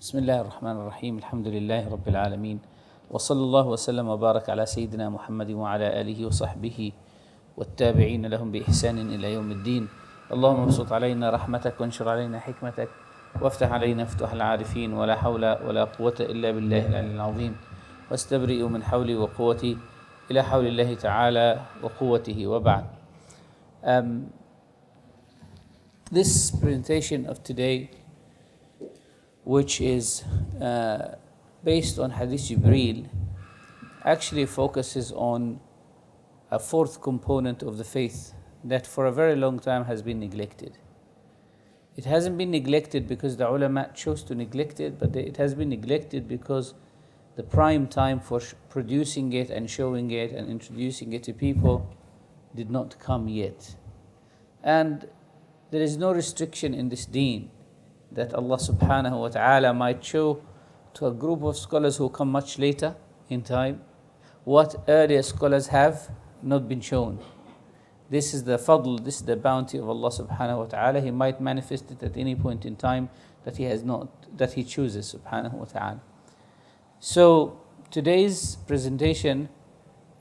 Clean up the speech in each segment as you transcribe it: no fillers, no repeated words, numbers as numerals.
بسم الله الرحمن الرحيم الحمد لله رب العالمين وصلى الله وسلم وبارك على سيدنا محمد وعلى آله وصحبه والتابعين لهم بإحسان إلى يوم الدين. اللهم ابسط علينا رحمتك وانشر علينا حكمتك وافتح علينا فتوح العارفين ولا حول ولا قوة إلا بالله العلي العظيم واستبرئ من حولي وقوتي إلى حول الله تعالى وقوته وبعد. This presentation of today, which is based on Hadith Jibreel, actually focuses on a fourth component of the faith that for a very long time has been neglected. It hasn't been neglected because the ulama chose to neglect it, but it has been neglected because the prime time for producing it and showing it and introducing it to people did not come yet. And there is no restriction in this deen that Allah subhanahu wa ta'ala might show to a group of scholars who come much later in time what earlier scholars have not been shown. This is the fadl, this is the bounty of Allah subhanahu wa ta'ala. He might manifest it at any point in time that He chooses subhanahu wa ta'ala. So today's presentation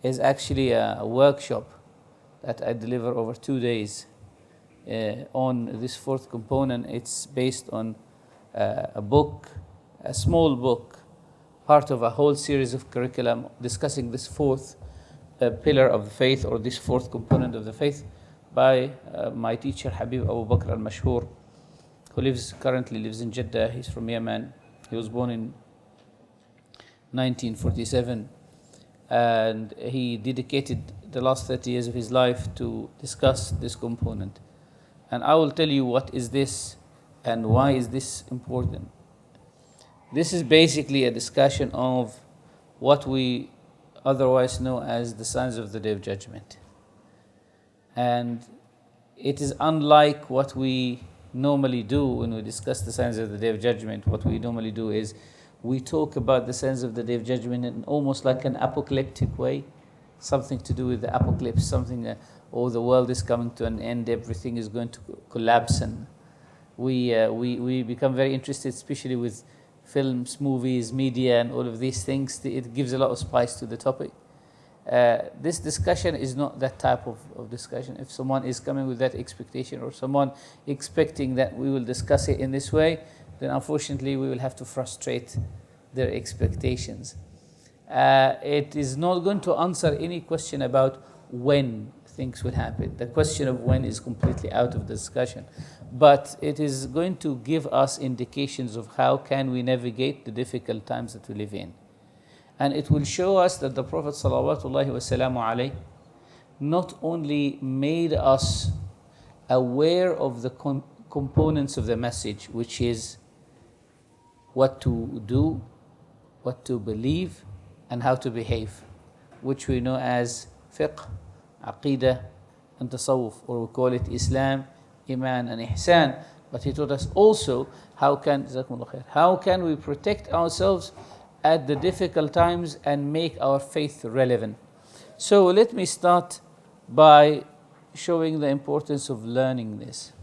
is actually a workshop that I deliver over 2 days on this fourth component. It's based on a book, a small book, part of a whole series of curriculum discussing this fourth pillar of the faith, or this fourth component of the faith, by my teacher Habib Abu Bakr al-Mashhur, who currently lives in Jeddah. He's from Yemen. He was born in 1947, and he dedicated the last 30 years of his life to discuss this component. And I will tell you what is this and why is this important. This is basically a discussion of what we otherwise know as the signs of the Day of Judgment. And it is unlike what we normally do when we discuss the signs of the Day of Judgment. What we normally do is we talk about the signs of the Day of Judgment in almost like an apocalyptic way, something to do with the apocalypse, something that, oh, the world is coming to an end, everything is going to collapse, and we become very interested, especially with films, movies, media, and all of these things. It gives a lot of spice to the topic. This discussion is not that type of discussion. If someone is coming with that expectation, or someone expecting that we will discuss it in this way, then unfortunately we will have to frustrate their expectations. It is not going to answer any question about when things will happen. The question of when is completely out of the discussion. But it is going to give us indications of how can we navigate the difficult times that we live in. And it will show us that the Prophet salawatullahi wasalamu alayhi not only made us aware of the components of the message, which is what to do, what to believe, and how to behave, which we know as fiqh, aqidah, and tasawwuf, or we call it Islam, Iman, and Ihsan. But he taught us also how can we protect ourselves at the difficult times and make our faith relevant. So let me start by showing the importance of learning this.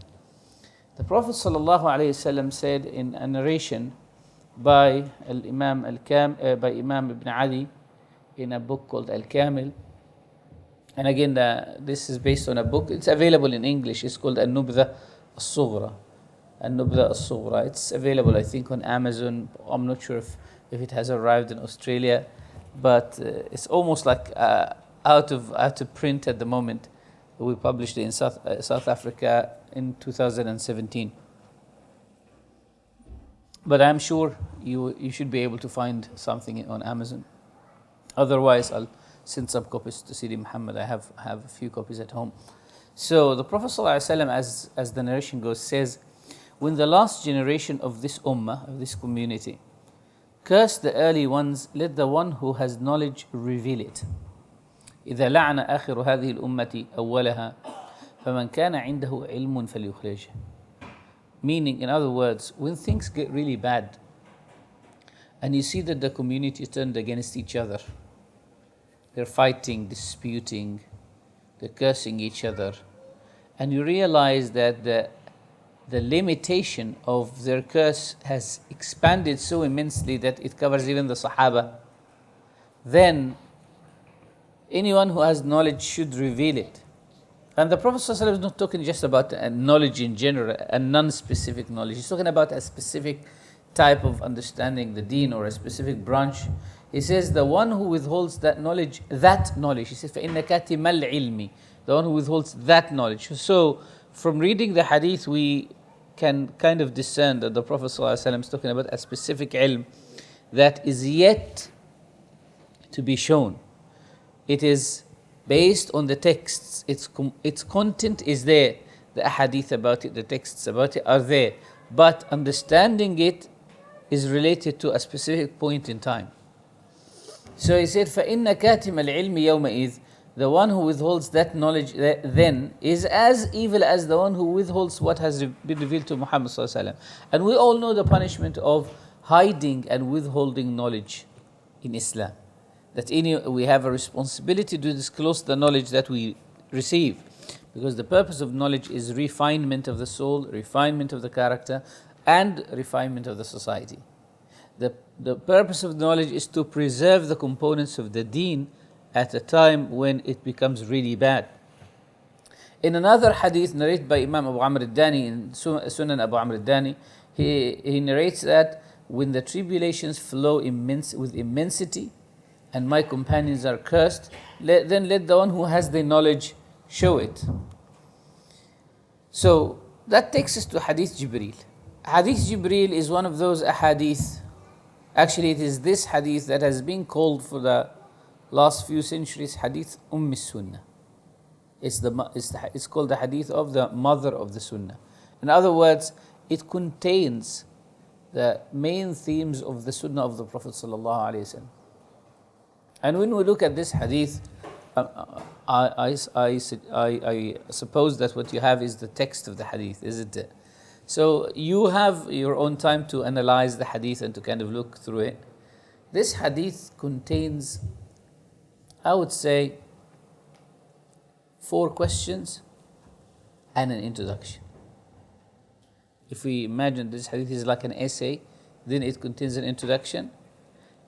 The Prophet ﷺ said in a narration by Imam Ibn Adi in a book called Al-Kamil. And again, this is based on a book. It's available in English. It's called An-Nubdha As-Sughra. An-Nubdha As-Sughra. It's available, I think, on Amazon. I'm not sure if it has arrived in Australia, but it's almost like out of print at the moment. We published it in South Africa in 2017. But I'm sure you should be able to find something on Amazon. Otherwise, I'll send some copies to Sidi Muhammad. I have a few copies at home. So the Prophet ﷺ, as the narration goes, says, when the last generation of this ummah, of this community, cursed the early ones, let the one who has knowledge reveal it. إذا لعن آخر هذه الأمة أولها فمن كان عنده علم فليخرجه. Meaning, in other words, when things get really bad and you see that the community turned against each other, they're fighting, disputing, they're cursing each other, and you realize that the limitation of their curse has expanded so immensely that it covers even the Sahaba, then anyone who has knowledge should reveal it. And the Prophet ﷺ is not talking just about knowledge in general, a non-specific knowledge. He's talking about a specific type of understanding the deen or a specific branch. He says the one who withholds that knowledge, he says, فَإِنَّ كَاتِمَ الْعِلْمِ, the one who withholds that knowledge. So from reading the hadith, we can kind of discern that the Prophet ﷺ is talking about a specific ilm that is yet to be shown. It is based on the texts. Its content is there. The hadith about it, the texts about it are there. But understanding it is related to a specific point in time. So he said, فَإِنَّ كَاتِمَ الْعِلْمِ يَوْمَئِذ, the one who withholds that knowledge then is as evil as the one who withholds what has been revealed to Muhammad sallallahu alaihi wasallam. And we all know the punishment of hiding and withholding knowledge in Islam. That we have a responsibility to disclose the knowledge that we receive, because the purpose of knowledge is refinement of the soul, refinement of the character, and refinement of the society. The purpose of knowledge is to preserve the components of the deen at a time when it becomes really bad. In another hadith narrated by Imam Abu Amr al-Dani in Sunan Abu Amr al-Dani, he narrates that when the tribulations flow with immensity and my companions are cursed, then let the one who has the knowledge show it. So that takes us to Hadith Jibreel. Hadith Jibreel is one of those ahadith. Actually, it is this hadith that has been called for the last few centuries Hadith Sunnah. It's called the hadith of the mother of the Sunnah. In other words, it contains the main themes of the Sunnah of the Prophet sallallahu alaihi wasallam. And when we look at this hadith, I suppose that what you have is the text of the hadith, isn't it? So you have your own time to analyze the hadith and to kind of look through it. This hadith contains, I would say, 4 questions and an introduction. If we imagine this hadith is like an essay, then it contains an introduction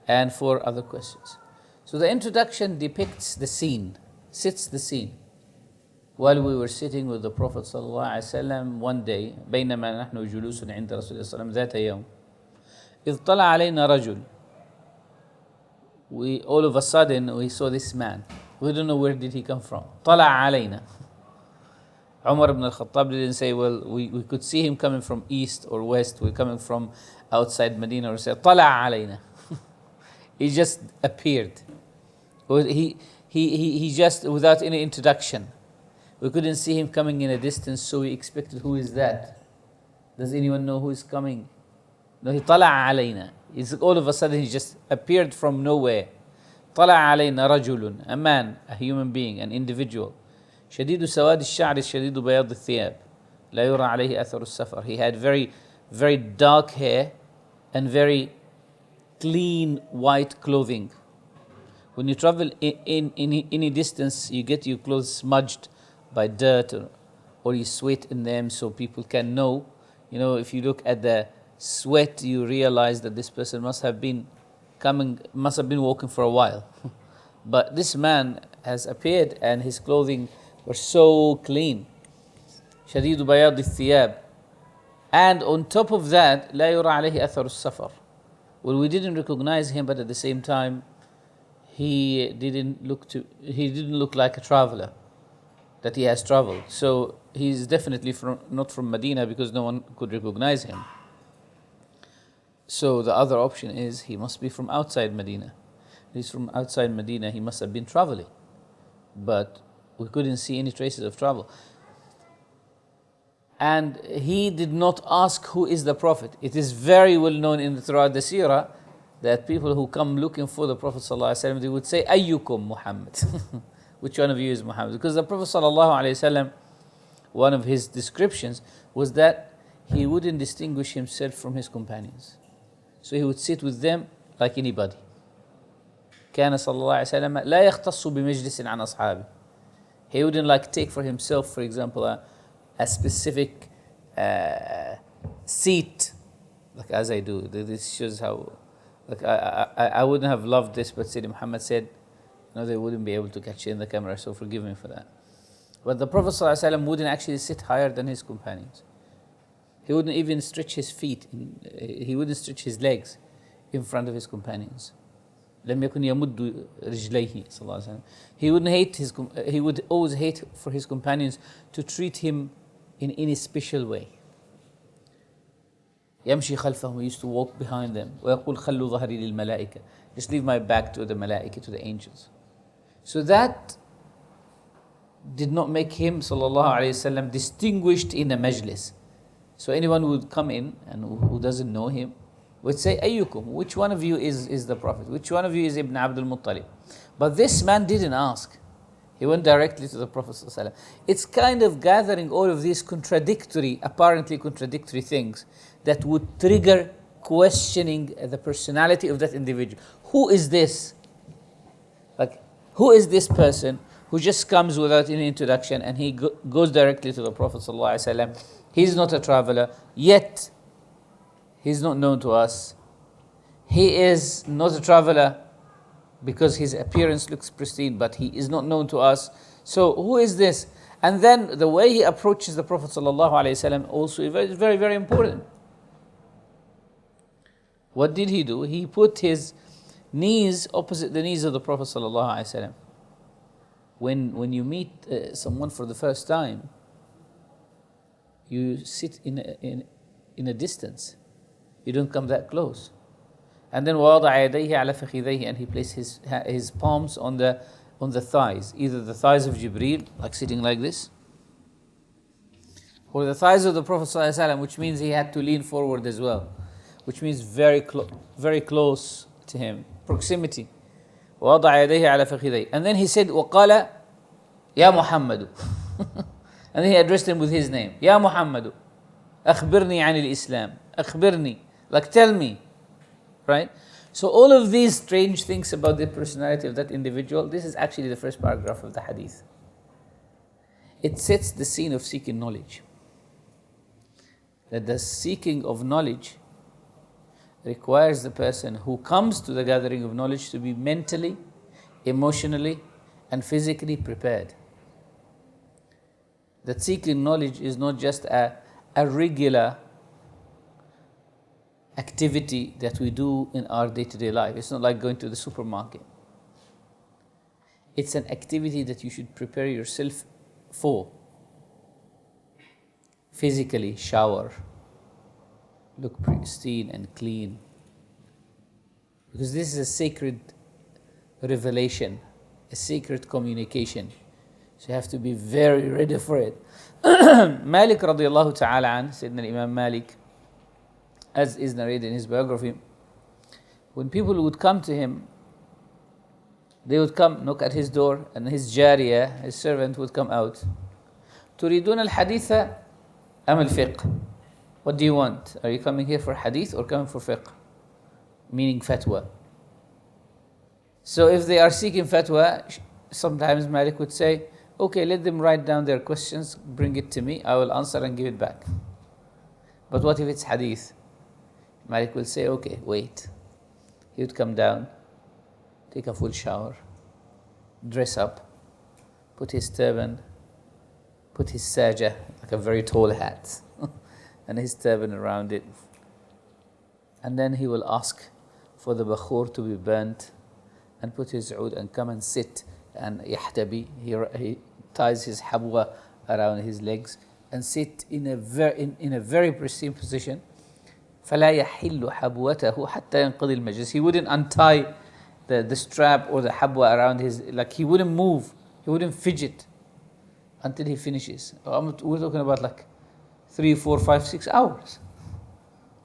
and 4 other questions. So the introduction depicts the scene, sets the scene. While we were sitting with the Prophet ﷺ one day, بينما نحن جلوس عند رسول الله صلى الله عليه وسلم ذات يوم, إذ طلع علينا رجل. We all of a sudden we saw this man. We don't know where did he come from. طلع علينا. Umar ibn al-Khattab didn't say, well, we could see him coming from east or west. We're coming from outside Medina. Or say, طلع علينا. He just appeared. He just, without any introduction. We couldn't see him coming in a distance, so we expected, who is that? Does anyone know who is coming? No, he طلع علينا. It's all of a sudden he just appeared from nowhere. طلع علينا رجل, a man, a human being, an individual. شديد سواد الشعر شديد بياض الثياب لا يرى عليه أثر السفر. He had very, very dark hair and very clean white clothing. When you travel in any distance, you get your clothes smudged by dirt or you sweat in them so people can know. You know, if you look at the sweat, you realize that this person must have been walking for a while. But this man has appeared and his clothing were so clean. شديد بياض الثياب. And on top of that, لا يرى عليه أثر السفر. Well, we didn't recognize him, but at the same time, he didn't look like a traveler, that he has traveled. So he's definitely not from Medina, because no one could recognize him. So the other option is he must be from outside Medina. He's from outside Medina, he must have been traveling. But we couldn't see any traces of travel. And he did not ask who is the Prophet. It is very well known throughout the seerah that people who come looking for the Prophet ﷺ, they would say, Ayyukum Muhammad. Which one of you is Muhammad? Because the Prophet ﷺ, one of his descriptions was that he wouldn't distinguish himself from his companions. So he would sit with them like anybody. كان صلى الله عليه وسلم لا يختص بمجلس عن أصحابه. He wouldn't take for himself, for example, a specific seat, like as I do. This shows how, like I wouldn't have loved this, but Sayyidina Muhammad said, no, they wouldn't be able to catch you in the camera, so forgive me for that. But the Prophet ﷺ wouldn't actually sit higher than his companions. He wouldn't even stretch his feet, he wouldn't stretch his legs in front of his companions. لم يكن يمد رجليه صلى الله عليه وسلم. He would always hate for his companions to treat him in any special way. يمشي خلفهم, he used to walk behind them. ويقول خلوا ظهري للملائكة. Just leave my back to the malaika, to the angels. So that did not make him sallallahu alayhi wasallam distinguished in a majlis. So anyone who would come in and who doesn't know him would say, Ayyukum, which one of you is the Prophet? Which one of you is Ibn Abdul Muttalib? But this man didn't ask. He went directly to the Prophet sallallahu alaihi wasallam. It's kind of gathering all of these apparently contradictory things that would trigger questioning the personality of that individual. Who is this? Like, who is this person who just comes without any introduction and he goes directly to the Prophet sallallahu alaihi wasallam? He's not a traveler, yet he's not known to us. He is not a traveler because his appearance looks pristine, but he is not known to us. So who is this? And then the way he approaches the Prophet sallallahu alaihi wasallam also is very, very, very important. What did he do? He put his knees opposite the knees of the Prophet sallallahu alaihi wasallam. When you meet someone for the first time, you sit in a distance. You don't come that close. And then وَوَضَعَ يَدَيْهِ عَلَى فَخِذَيْهِ, and he placed his palms on the thighs, either the thighs of Jibreel, like sitting like this, or the thighs of the Prophet ﷺ, which means he had to lean forward as well, which means very close to him, proximity. وَوَضَعَ يَدَيْهِ عَلى فَخِذَيْهِ. And then he said, وَقَالَ يَا مُحَمَّدُ. And then he addressed him with his name. يَا مُحَمَّدُ أخبرني عن الإسلام. أخبرني, like tell me. Right? So all of these strange things about the personality of that individual, this is actually the first paragraph of the hadith. It sets the scene of seeking knowledge. That the seeking of knowledge requires the person who comes to the gathering of knowledge to be mentally, emotionally, and physically prepared. That seeking knowledge is not just a regular activity that we do in our day-to-day life. It's not like going to the supermarket. It's an activity that you should prepare yourself for. Physically, shower, look pristine and clean. Because this is a sacred revelation, a sacred communication. So you have to be very ready for it. Malik radiallahu ta'ala an, Sayyidina Imam Malik, as is narrated in his biography, when people would come to him, they would come, knock at his door, and his jariyah, his servant, would come out. تريدون الحديث أم الفقه? What do you want? Are you coming here for hadith or coming for fiqh? Meaning fatwa. So if they are seeking fatwa, sometimes Malik would say, okay, let them write down their questions, bring it to me, I will answer and give it back. But what if it's hadith? Malik will say, okay, wait. He would come down, take a full shower, dress up, put his turban, put his sajah, like a very tall hat, and his turban around it. And then he will ask for the bakhur to be burnt and put his oud and come and sit and yahtabi. He ties his habwa around his legs and sit in a very pristine position. فلا يحل حبوته حتى ينقضي المجلس. He wouldn't untie the strap or the habwa around his, like he wouldn't move, he wouldn't fidget until he finishes. We're talking about like 3, 4, 5, 6 hours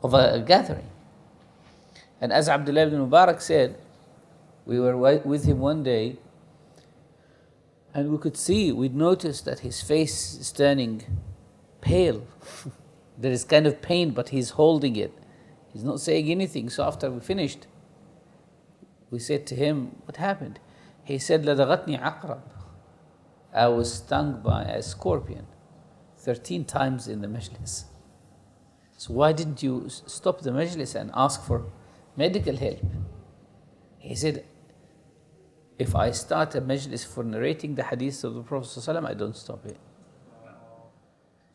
of a gathering. And as Abdullah ibn Mubarak said, we were with him one day and we'd noticed that his face is turning pale. There is kind of pain, but he's holding it. He's not saying anything. So after we finished, we said to him, what happened? He said, لَدَغَتْنِي عَقْرَبْ. I was stung by a scorpion 13 times in the majlis. So why didn't you stop the majlis and ask for medical help? He said, if I start a majlis for narrating the hadith of the Prophet ﷺ, I don't stop it.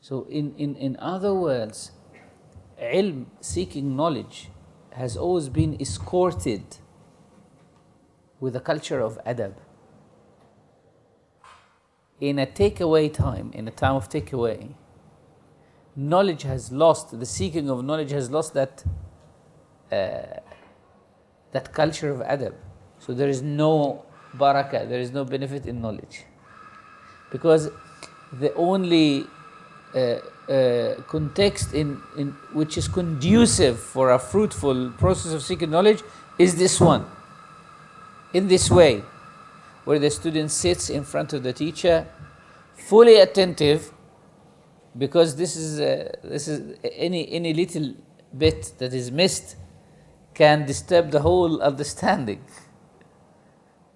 So in other words, ilm, seeking knowledge, has always been escorted with a culture of adab. In a takeaway time, in a time of takeaway, knowledge has lost, the seeking of knowledge has lost that culture of adab. So there is no barakah, there is no benefit in knowledge. Because the only context in which is conducive for a fruitful process of seeking knowledge is this one. In this way, where the student sits in front of the teacher, fully attentive, because this is any little bit that is missed can disturb the whole understanding.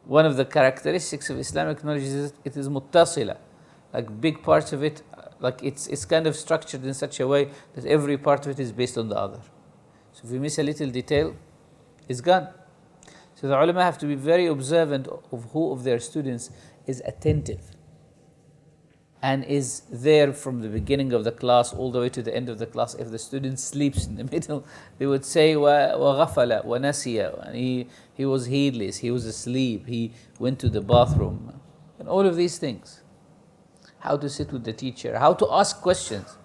One of the characteristics of Islamic knowledge is it is muttasila, like big parts of it, like it's kind of structured in such a way that every part of it is based on the other. So if we miss a little detail, it's gone. So the ulama have to be very observant of who of their students is attentive and is there from the beginning of the class all the way to the end of the class. If the student sleeps in the middle, they would say, وَغَفَلَ وَنَسِيَ, and he was heedless, he was asleep, he went to the bathroom, and all of these things. How to sit with the teacher, how to ask questions.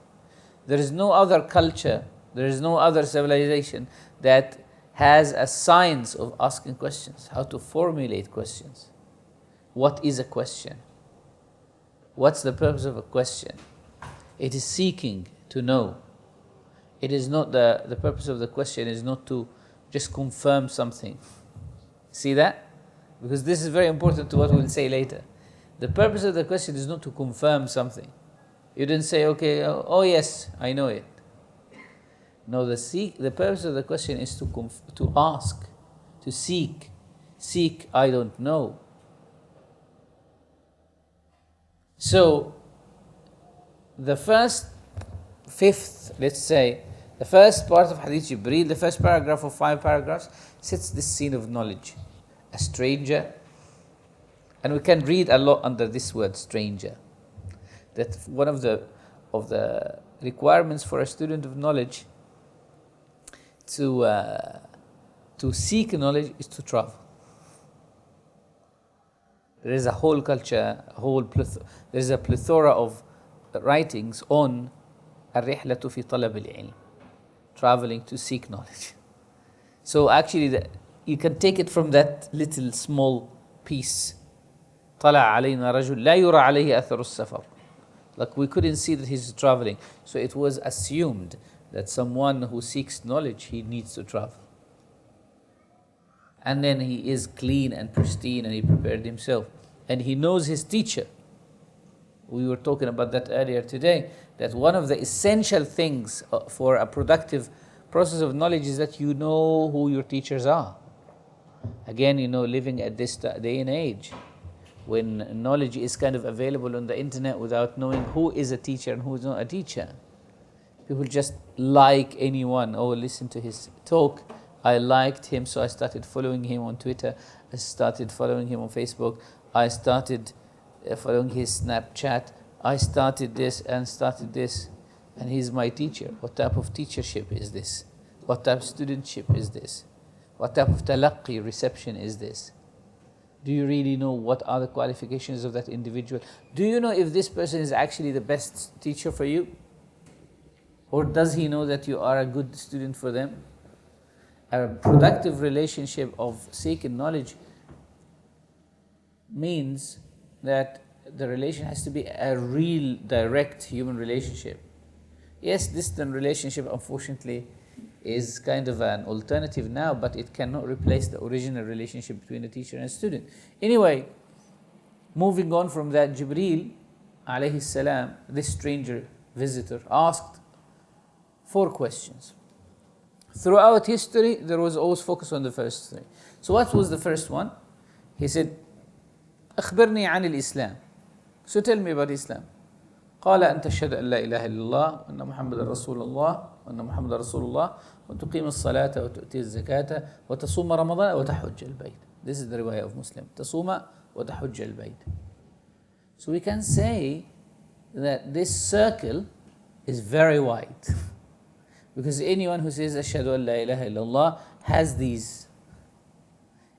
There is no other culture, there is no other civilization that has a science of asking questions, how to formulate questions. What is a question? What's the purpose of a question? It is seeking to know. It is not the purpose of the question is not to just confirm something. See that? Because this is very important to what we'll say later. The purpose of the question is not to confirm something. You didn't say, okay, oh yes, I know it. No, the purpose of the question is to ask, to seek. Seek, I don't know. So, the first fifth, let's say, the first part of Hadith Jibreel, the first paragraph of 5 paragraphs, sets this scene of knowledge. A stranger, and we can read a lot under this word, stranger. That one of the requirements for a student of knowledge to seek knowledge is to travel. There is a whole culture, there is a plethora of writings on الرحلة في طلب العلم, traveling to seek knowledge. So actually, you can take it from that little small piece. طلع علينا رجل لا يرى عليه أثر السفر. Like we couldn't see that he's traveling. So it was assumed that someone who seeks knowledge, he needs to travel. And then he is clean and pristine and he prepared himself. And he knows his teacher. We were talking about that earlier today, that one of the essential things for a productive process of knowledge is that you know who your teachers are. Again, living at this day and age, when knowledge is kind of available on the internet without knowing who is a teacher and who is not a teacher. People just like anyone. Oh, listen to his talk. I liked him, so I started following him on Twitter. I started following him on Facebook. I started following his Snapchat. I started this and started this. And he's my teacher. What type of teachership is this? What type of studentship is this? What type of talaqqi, reception is this? Do you really know what are the qualifications of that individual? Do you know if this person is actually the best teacher for you? Or does he know that you are a good student for them? A productive relationship of seeking knowledge means that the relation has to be a real, direct human relationship. Yes, distant relationship, unfortunately, is kind of an alternative now, but it cannot replace the original relationship between a teacher and a student. Anyway, moving on from that, Jibreel, alayhi salam, this stranger visitor, asked 4 questions. Throughout history, there was always focus on the first 3. So what was the first one? He said, أخبرني عن الإسلام. So tell me about Islam. قال أن تشهد أن لا إله إلا الله وأن محمد رسول الله وأن محمد رسول الله وتقيم الصلاة وتؤتي الزكاة وتصوم رمضان وتحج البيت. This is the riwayah of Muslim. تصوم وتحج البيت. So we can say that this circle is very wide. Because anyone who says Ashhadu an la ilaha illallah has these.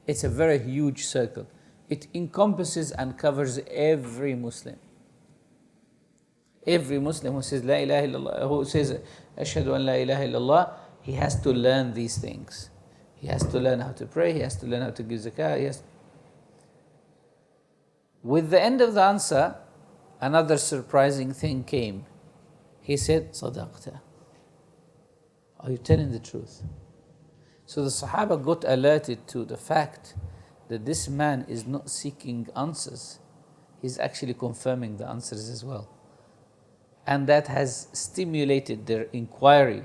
It's a very huge circle. It encompasses and covers every Muslim. Every Muslim who says La ilaha illallah, who says Ashhadu an la ilaha illallah, he has to learn these things. He has to learn how to pray, he has to learn how to give zakah. With the end of the answer, another surprising thing came. He said, Sadaqta. Are you telling the truth? So the Sahaba got alerted to the fact that this man is not seeking answers. He's actually confirming the answers as well. And that has stimulated their inquiry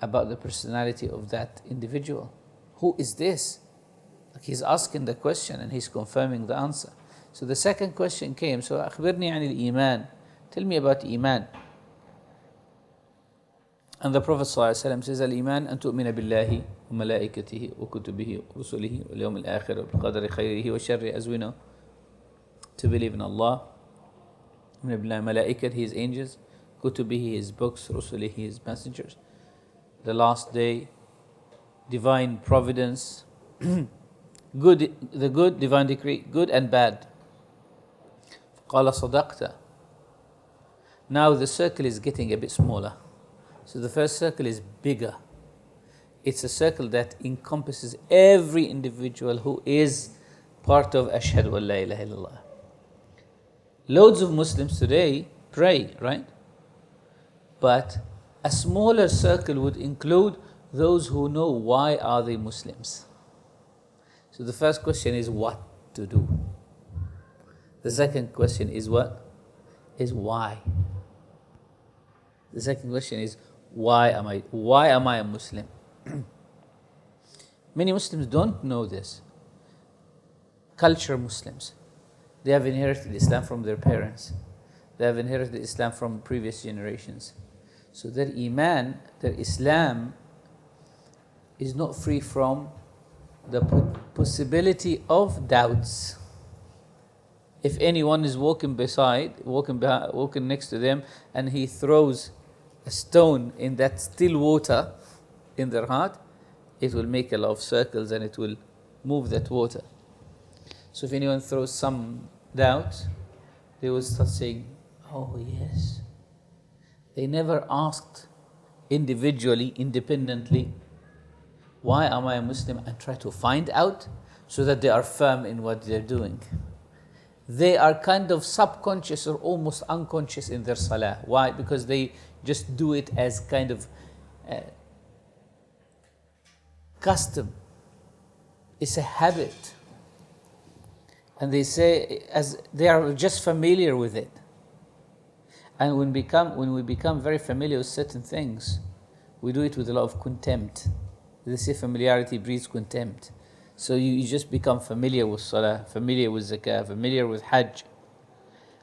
about the personality of that individual. Who is this? Like he's asking the question and he's confirming the answer. So the second question came, so أخبرني عن الإيمان. Tell me about Iman. And the Prophet ﷺ says, الإيمان أن تؤمن بالله وملائكته وكتبه ورسله واليوم الآخر وبقدر خيره وشره, as we know. To believe in Allah, تؤمن بالله ملائكته, His angels, كتبه, His books, رسله, His messengers, the last day, divine providence, good, the good, divine decree, good and bad. قال صدقت. Now the circle is getting a bit smaller. So the first circle is bigger. It's a circle that encompasses every individual who is part of Ashhadu an la ilaha illallah. Loads of Muslims today pray, right? But a smaller circle would include those who know why are they Muslims. So the first question is what to do. The second question is what? Is why. The second question is why am I a Muslim? Many Muslims don't know this. Culture Muslims. They have inherited Islam from their parents. They have inherited Islam from previous generations. So their Iman, their Islam is not free from the possibility of doubts. If anyone is walking next to them and he throws a stone in that still water in their heart, it will make a lot of circles and it will move that water. So if anyone throws some doubt, they will start saying, oh yes. They never asked individually, independently, why am I a Muslim, and try to find out so that they are firm in what they're doing. They are kind of subconscious or almost unconscious in their salah. Why? Because they just do it as kind of custom. It's a habit. And they say, as they are just familiar with it. And when we become very familiar with certain things, we do it with a lot of contempt. They say familiarity breeds contempt. So you just become familiar with salah, familiar with zakah, familiar with hajj,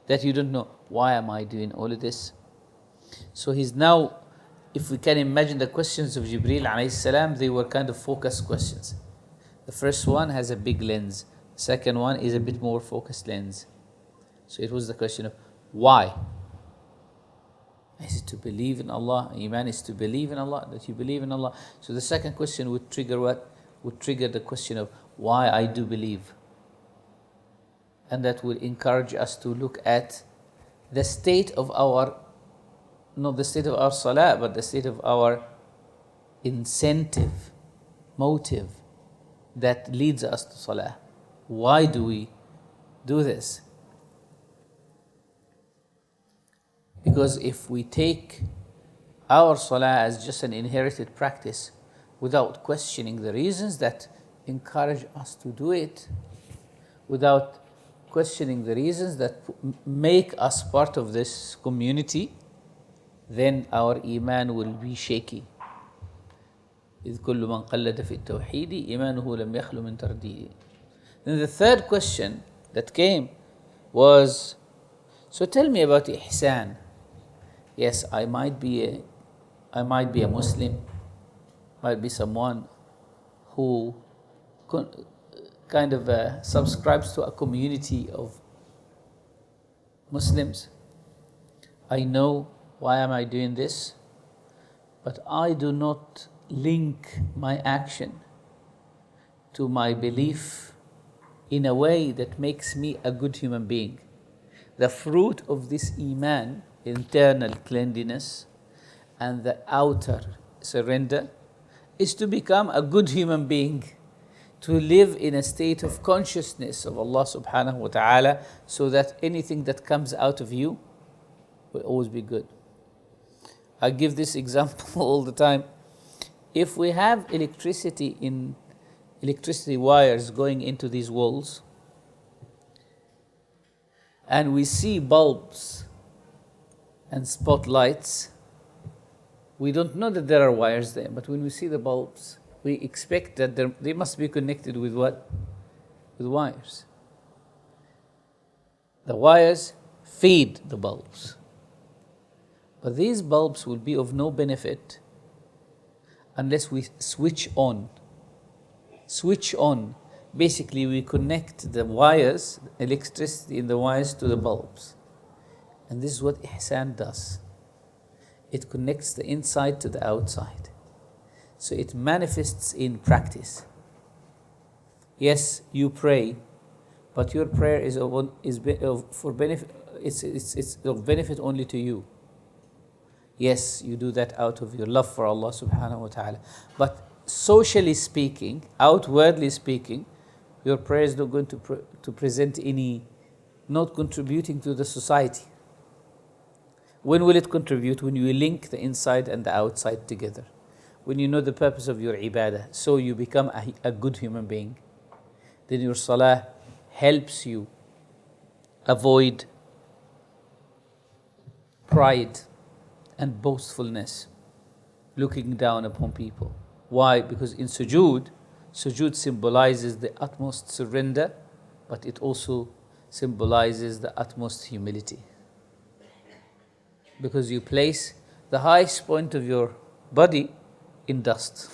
that you don't know, why am I doing all of this? So he's now, if we can imagine the questions of Jibreel alayhi salam, they were kind of focused questions. The first one has a big lens. The second one is a bit more focused lens. So it was the question of why? Is it to believe in Allah? Iman is to believe in Allah, that you believe in Allah. So the second question would trigger what? Would trigger the question of why I do believe. And that will encourage us to look at the state of our, not the state of our salah, but the state of our incentive, motive that leads us to salah. Why do we do this? Because if we take our salah as just an inherited practice without questioning the reasons that encourage us to do it, without questioning the reasons that make us part of this community, then our iman will be shaky. إذ كل من قلد في التوحيد إيمانه لم يخلو من ترديد. Then the third question that came was, so tell me about ihsan. Yes, I might be I might be a Muslim, might be someone who kind of subscribes to a community of Muslims. I know why am I doing this, but I do not link my action to my belief in a way that makes me a good human being. The fruit of this Iman, internal cleanliness, and the outer surrender, is to become a good human being, to live in a state of consciousness of Allah subhanahu wa ta'ala, so that anything that comes out of you will always be good. I give this example all the time. If we have electricity wires going into these walls, and we see bulbs and spotlights, we don't know that there are wires there, but when we see the bulbs, we expect that they must be connected with what? With wires. The wires feed the bulbs. But these bulbs will be of no benefit unless we switch on. Switch on. Basically, we connect the wires, electricity in the wires, to the bulbs. And this is what ihsan does. It connects the inside to the outside. So it manifests in practice. Yes, you pray, but your prayer is for benefit. It's of benefit only to you. Yes, you do that out of your love for Allah subhanahu wa ta'ala. But socially speaking, outwardly speaking, your prayer is not going to present any, not contributing to the society. When will it contribute? When you link the inside and the outside together. When you know the purpose of your ibadah, so you become a good human being. Then your salah helps you avoid pride and boastfulness, looking down upon people. Why? Because in sujood symbolizes the utmost surrender, but it also symbolizes the utmost humility. Because you place the highest point of your body in dust.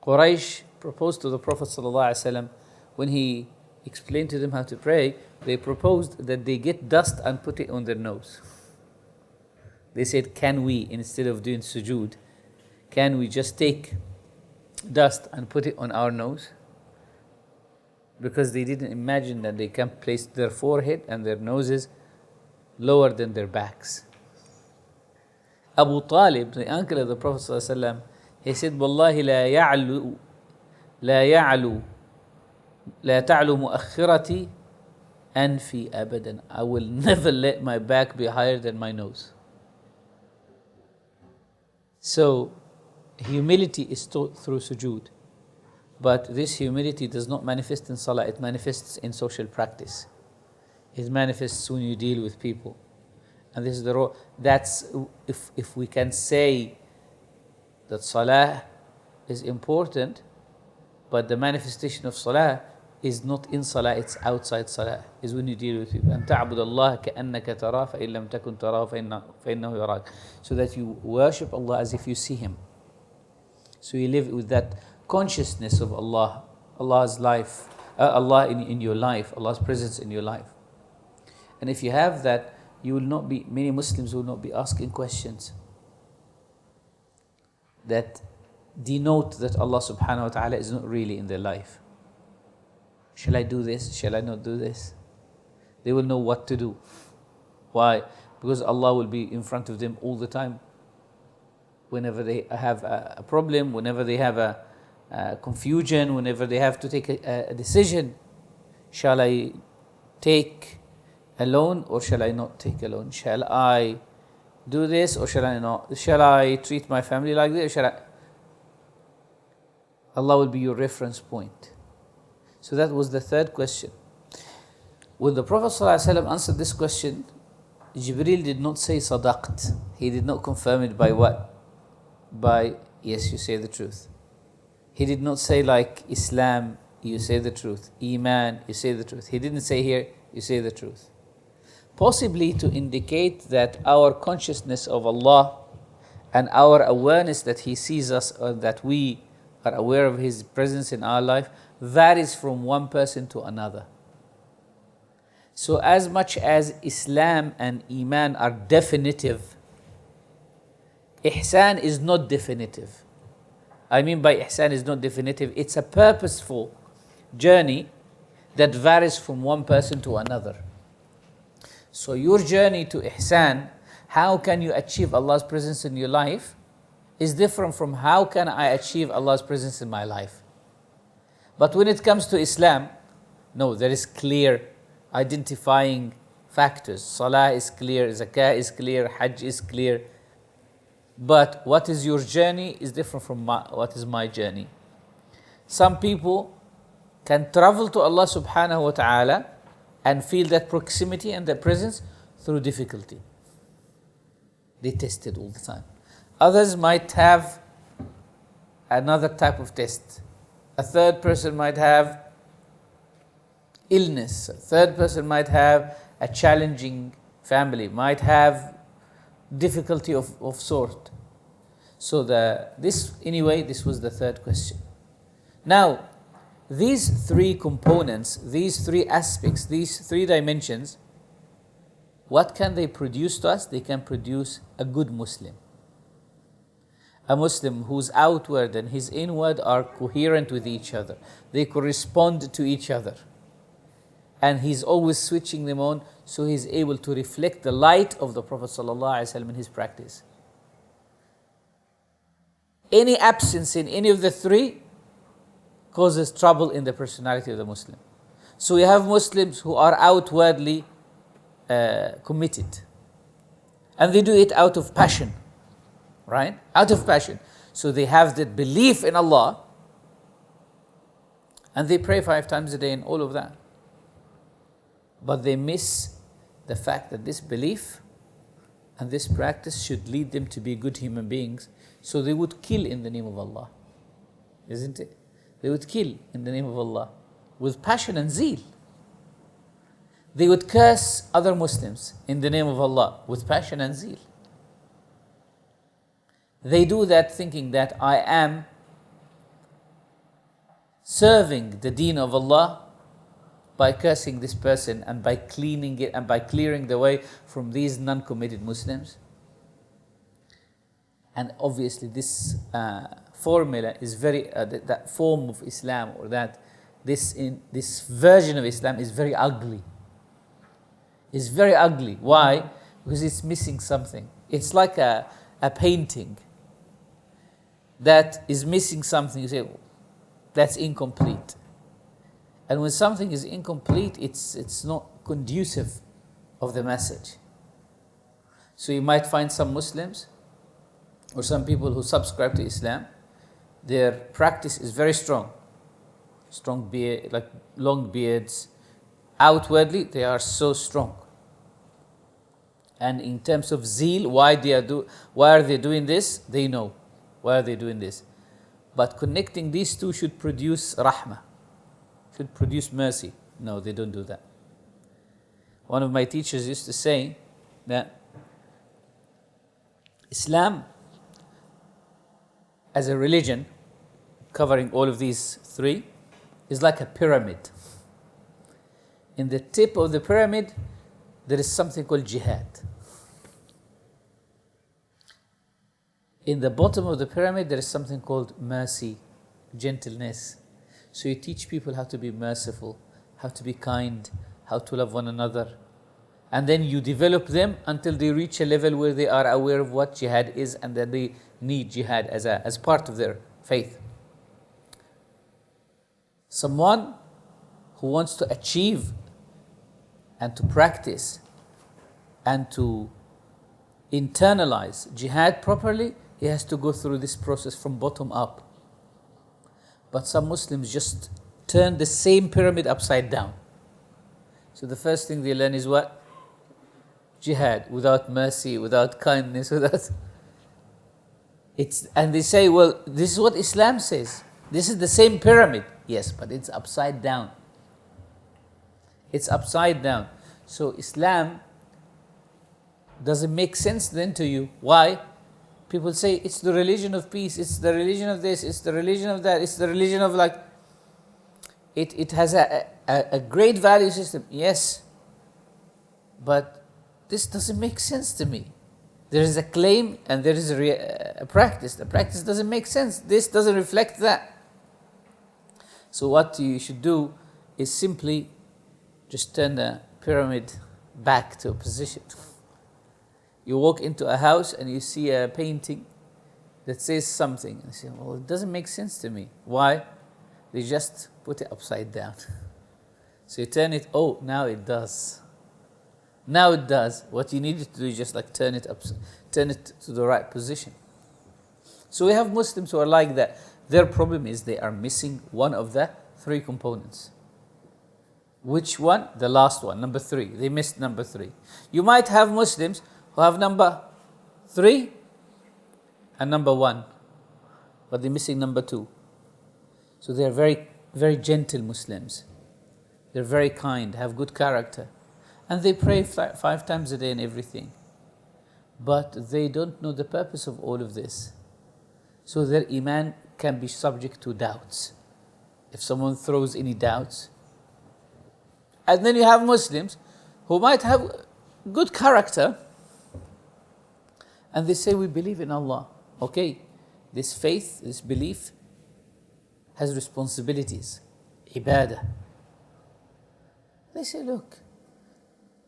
Quraysh proposed to the Prophet ﷺ when he explained to them how to pray. They proposed that they get dust and put it on their nose. They said, can we, instead of doing sujood, can we just take dust and put it on our nose? Because they didn't imagine that they can place their forehead and their noses lower than their backs. Abu Talib, the uncle of the Prophet ﷺ, he said, Wallahi la ta'lu mu'akhirati anfi abadan. I will never let my back be higher than my nose. So, humility is taught through sujood. But this humility does not manifest in salah, it manifests in social practice. It manifests when you deal with people. And this is the role. That's if we can say that salah is important, but the manifestation of salah is not in salah, it's outside salah, is when you deal with people. أَن تَعْبُدَ اللَّهَ كَأَنَّكَ تَرَاهُ فَإِن لَمْ تَكُنْ تَرَاهُ فَإِنَّهُ يَرَاكَ. So that you worship Allah as if you see Him. So you live with that consciousness of Allah, Allah's life, Allah in your life, Allah's presence in your life. And if you have that, you will not be, many Muslims will not be asking questions that denote that Allah subhanahu wa ta'ala is not really in their life. Shall I do this? Shall I not do this? They will know what to do. Why? Because Allah will be in front of them all the time. Whenever they have a problem, whenever they have a confusion, whenever they have to take a decision, shall I take a loan or shall I not take a loan? Shall I do this or shall I not? Shall I treat my family like this or shall I? Allah will be your reference point. So that was the third question. When the Prophet ﷺ answered this question, Jibreel did not say sadaqt. He did not confirm it by what? By, yes, you say the truth. He did not say like Islam, you say the truth. Iman, you say the truth. He didn't say here, you say the truth. possibly to indicate that our consciousness of Allah and our awareness that He sees us, or that we are aware of His presence in our life, varies from one person to another. So as much as Islam and Iman are definitive, Ihsan is not definitive. I mean by Ihsan is not definitive, it's a purposeful journey that varies from one person to another. So your journey to Ihsan, how can you achieve Allah's presence in your life, is different from how can I achieve Allah's presence in my life. But when it comes to Islam, no, there is clear identifying factors. Salah is clear, Zakah is clear, Hajj is clear. But what is your journey is different from what is my journey. Some people can travel to Allah subhanahu wa ta'ala and feel that proximity and that presence through difficulty. They test it all the time. Others might have another type of test. A third person might have illness. A third person might have a challenging family, might have difficulty of sort. So this was the third question. Now, these three components, these three aspects, these three dimensions, what can they produce to us? They can produce a good Muslim. A Muslim whose outward and his inward are coherent with each other. They correspond to each other. And he's always switching them on, so he's able to reflect the light of the Prophet ﷺ in his practice. Any absence in any of the three causes trouble in the personality of the Muslim. So we have Muslims who are outwardly committed, and they do it out of passion, right? Out of passion. So they have that belief in Allah, and they pray 5 times a day and all of that. But they miss the fact that this belief and this practice should lead them to be good human beings. So they would kill in the name of Allah, isn't it? They would kill in the name of Allah with passion and zeal. They would curse other Muslims in the name of Allah with passion and zeal. They do that thinking that I am serving the deen of Allah by cursing this person and by cleaning it and by clearing the way from these non-committed Muslims. And obviously this formula is very, that form of Islam, or this version of Islam is very ugly. It's very ugly. Why? Because it's missing something. It's like a painting that is missing something. You say, that's incomplete. And when something is incomplete, it's not conducive of the message. So you might find some Muslims or some people who subscribe to Islam, their practice is very strong. Strong beard, like long beards. Outwardly, they are so strong. And in terms of zeal, why are they doing this? They know why are they doing this. But connecting these two should produce rahmah, should produce mercy. No, they don't do that. One of my teachers used to say that Islam as a religion, covering all of these three, is like a pyramid. In the tip of the pyramid, there is something called jihad. In the bottom of the pyramid, there is something called mercy, gentleness. So you teach people how to be merciful, how to be kind, how to love one another. And then you develop them until they reach a level where they are aware of what jihad is, and that they need jihad as part of their faith. Someone who wants to achieve and to practice and to internalize jihad properly, he has to go through this process from bottom up. But some Muslims just turn the same pyramid upside down. So the first thing they learn is what? Jihad, without mercy, without kindness, without... And they say, well, this is what Islam says. This is the same pyramid. Yes, but it's upside down. It's upside down. So Islam Does it make sense then to you? Why? People say it's the religion of peace, it's the religion of this, it's the religion of that, it's the religion of like, it has a great value system. Yes, but this doesn't make sense to me. There is a claim and there is a practice. The practice doesn't make sense. This doesn't reflect that. So what you should do is simply just turn the pyramid back to a position. You walk into a house and you see a painting that says something. And you say, well, it doesn't make sense to me. Why? They just put it upside down. So you turn it, oh, now it does. Now it does. What you needed to do is just like turn it to the right position. So we have Muslims who are like that. Their problem is they are missing one of the three components. Which one? The last one, number 3. They missed number 3. You might have Muslims who have number 3 and number 1, but they're missing number 2. So they're very, very gentle Muslims. They're very kind, have good character, and they pray 5 times a day and everything. But they don't know the purpose of all of this. So their iman can be subject to doubts. If someone throws any doubts. And then you have Muslims who might have good character, and they say, we believe in Allah. Okay, this faith, this belief has responsibilities, ibadah. They say, look,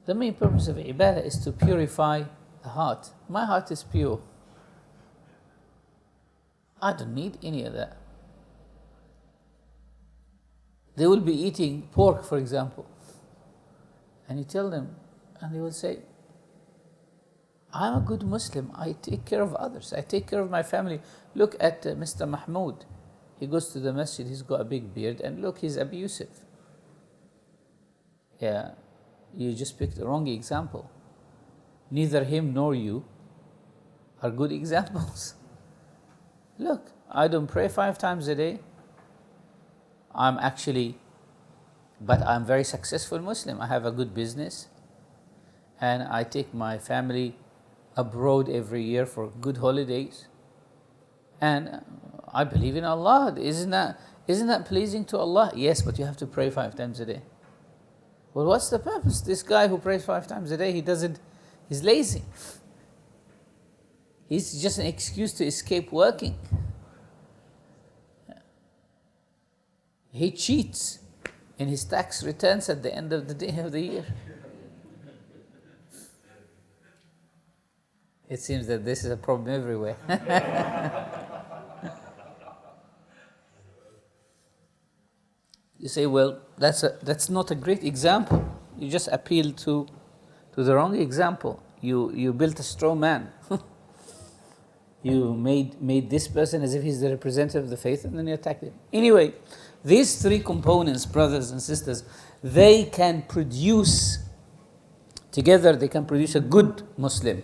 the main purpose of ibadah is to purify the heart. My heart is pure. I don't need any of that. They will be eating pork, for example. And you tell them, and they will say, I'm a good Muslim. I take care of others. I take care of my family. Look at Mr. Mahmoud. He goes to the masjid, he's got a big beard, and look, he's abusive. Yeah, you just picked the wrong example. Neither him nor you are good examples. Look, I don't pray 5 times a day. But I'm very successful Muslim. I have a good business, and I take my family abroad every year for good holidays. And I believe in Allah. Isn't that pleasing to Allah? Yes, but you have to pray 5 times a day. Well, what's the purpose? This guy who prays 5 times a day, he's lazy. He's just an excuse to escape working. He cheats in his tax returns at the end of the day of the year. It seems that this is a problem everywhere. You say, well, that's not a great example. You just appealed to the wrong example. You built a straw man. You made this person as if he's the representative of the faith, and then you attacked him. Anyway, these 3 components, brothers and sisters, they can produce together, they can produce a good Muslim,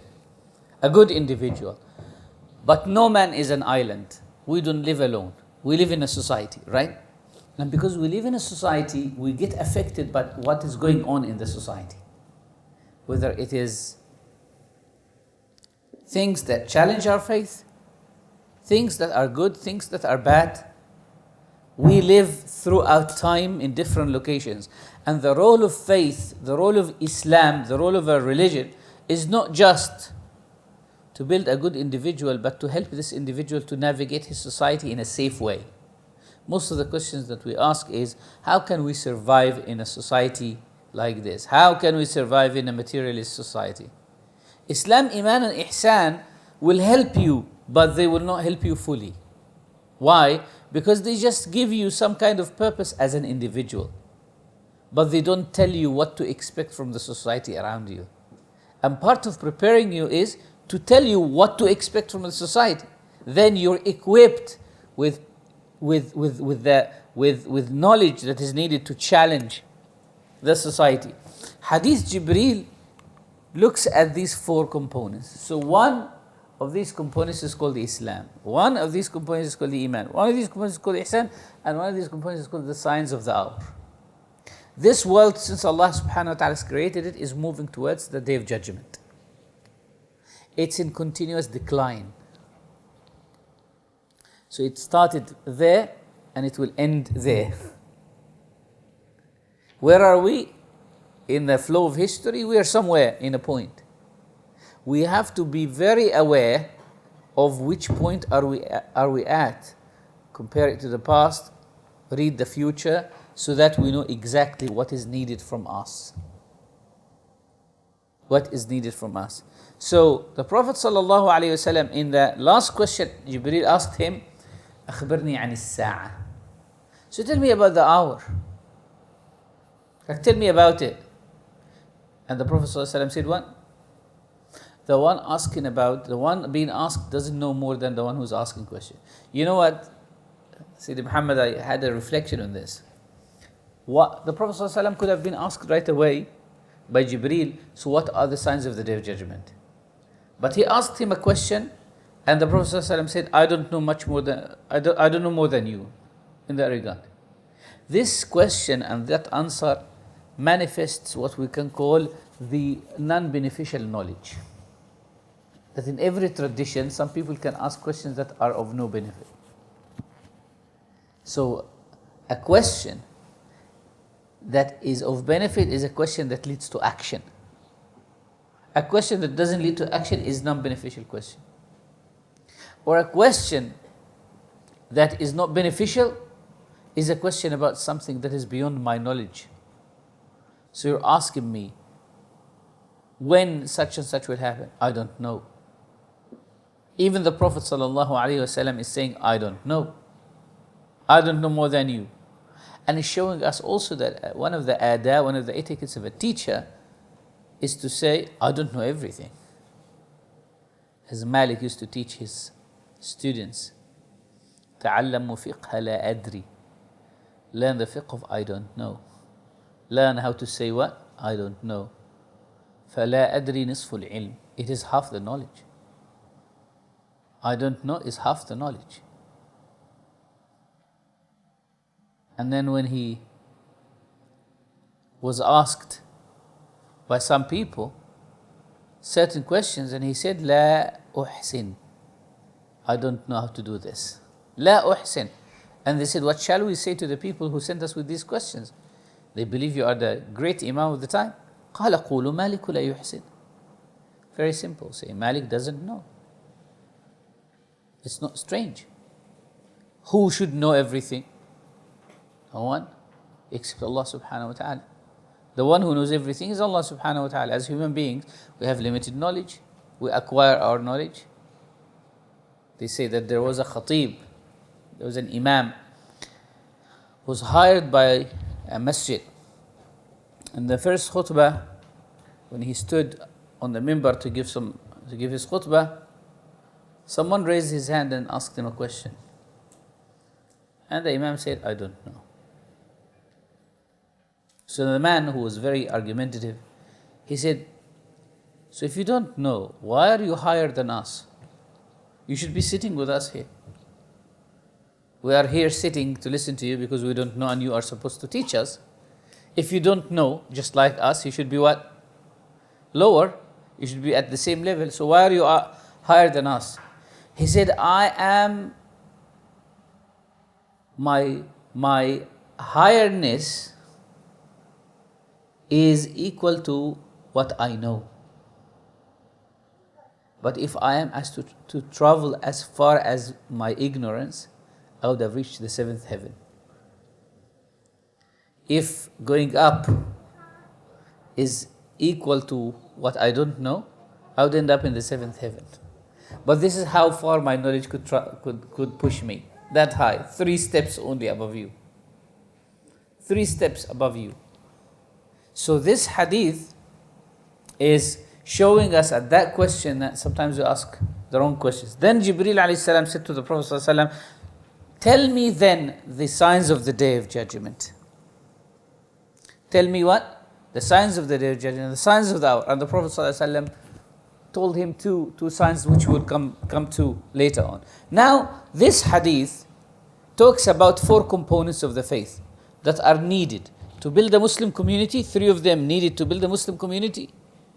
a good individual. But no man is an island. We don't live alone. We live in a society, right? And because we live in a society, we get affected by what is going on in the society. Whether it is things that challenge our faith, things that are good, things that are bad. We live throughout time in different locations. And the role of faith, the role of Islam, the role of a religion is not just to build a good individual, but to help this individual to navigate his society in a safe way. Most of the questions that we ask is, how can we survive in a society like this? How can we survive in a materialist society? Islam, Iman and Ihsan will help you, but they will not help you fully. Why? Because they just give you some kind of purpose as an individual, but they don't tell you what to expect from the society around you. And part of preparing you is to tell you what to expect from the society. Then you're equipped with knowledge that is needed to challenge the society. Hadith Jibreel looks at these 4 components. So one of these components is called the Islam. One of these components is called the Iman. One of these components is called Ihsan. And one of these components is called the signs of the hour. This world, since Allah subhanahu wa ta'ala has created it, is moving towards the Day of Judgment. it's in continuous decline. So it started there and it will end there. Where are we? In the flow of history, we are somewhere in a point. We have to be very aware of which point are we at. Compare it to the past, read the future, so that we know exactly what is needed from us. What is needed from us. So the Prophet ﷺ, in the last question, Jibreel asked him, أخبرني عن الساعة. So tell me about the hour. Like, tell me about it. And the Prophet ﷺ said, what? The one being asked doesn't know more than the one who's asking question. You know what? Sayyidi Muhammad, I had a reflection on this. What the Prophet ﷺ could have been asked right away by Jibreel, so what are the signs of the Day of Judgment? But he asked him a question, and the Prophet ﷺ said, I don't know more than you in that regard. This question and that answer manifests what we can call the non-beneficial knowledge. That in every tradition, some people can ask questions that are of no benefit. So, a question that is of benefit is a question that leads to action. A question that doesn't lead to action is non-beneficial question. Or a question that is not beneficial is a question about something that is beyond my knowledge. So you're asking me, when such and such will happen? I don't know. Even the Prophet ﷺ is saying, I don't know. I don't know more than you. And it's showing us also that one of the etiquettes of a teacher is to say, I don't know everything. As Malik used to teach his students, تعلموا فقه لا أدري. Learn the fiqh of I don't know. Learn how to say what? I don't know. فلا أدري نصف العلم. It is half the knowledge. I don't know is half the knowledge. And then when he was asked by some people certain questions, and he said, لا أحسن. I don't know how to do this. لا أحسن. And they said, what shall we say to the people who sent us with these questions? They believe you are the great Imam of the time. قال قولوا مالك لا يحسن. Very simple. Say, Malik doesn't know. It's not strange. Who should know everything? No one except Allah subhanahu wa ta'ala. The one who knows everything is Allah subhanahu wa ta'ala. As human beings, we have limited knowledge. We acquire our knowledge. They say that there was a khatib, there was an imam who was hired by a masjid. And the first khutbah, when he stood on the minbar to give his khutbah, someone raised his hand and asked him a question. And the imam said, I don't know. So the man, who was very argumentative, he said, so if you don't know, why are you higher than us? You should be sitting with us here. We are here sitting to listen to you because we don't know and you are supposed to teach us. If you don't know, just like us, you should be what? Lower. You should be at the same level. So why are you higher than us? He said, I am, my higherness is equal to what I know. But if I am asked to travel as far as my ignorance, I would have reached the seventh heaven. If going up is equal to what I don't know, I would end up in the seventh heaven. But this is how far my knowledge could push me. That high, 3 steps only above you. 3 steps above you. So this hadith is showing us at that question that sometimes we ask the wrong questions. Then Jibreel alayhi salam said to the Prophet sallallahu alaihi wasallam, tell me then the signs of the Day of Judgment. Tell me what? The signs of the Day of Judgment, the signs of the hour. And the Prophet sallallahu alaihi wasallam told him two signs which we'll come to later on. Now, this hadith talks about 4 components of the faith that are needed to build a Muslim community. 3 of them needed to build a Muslim community,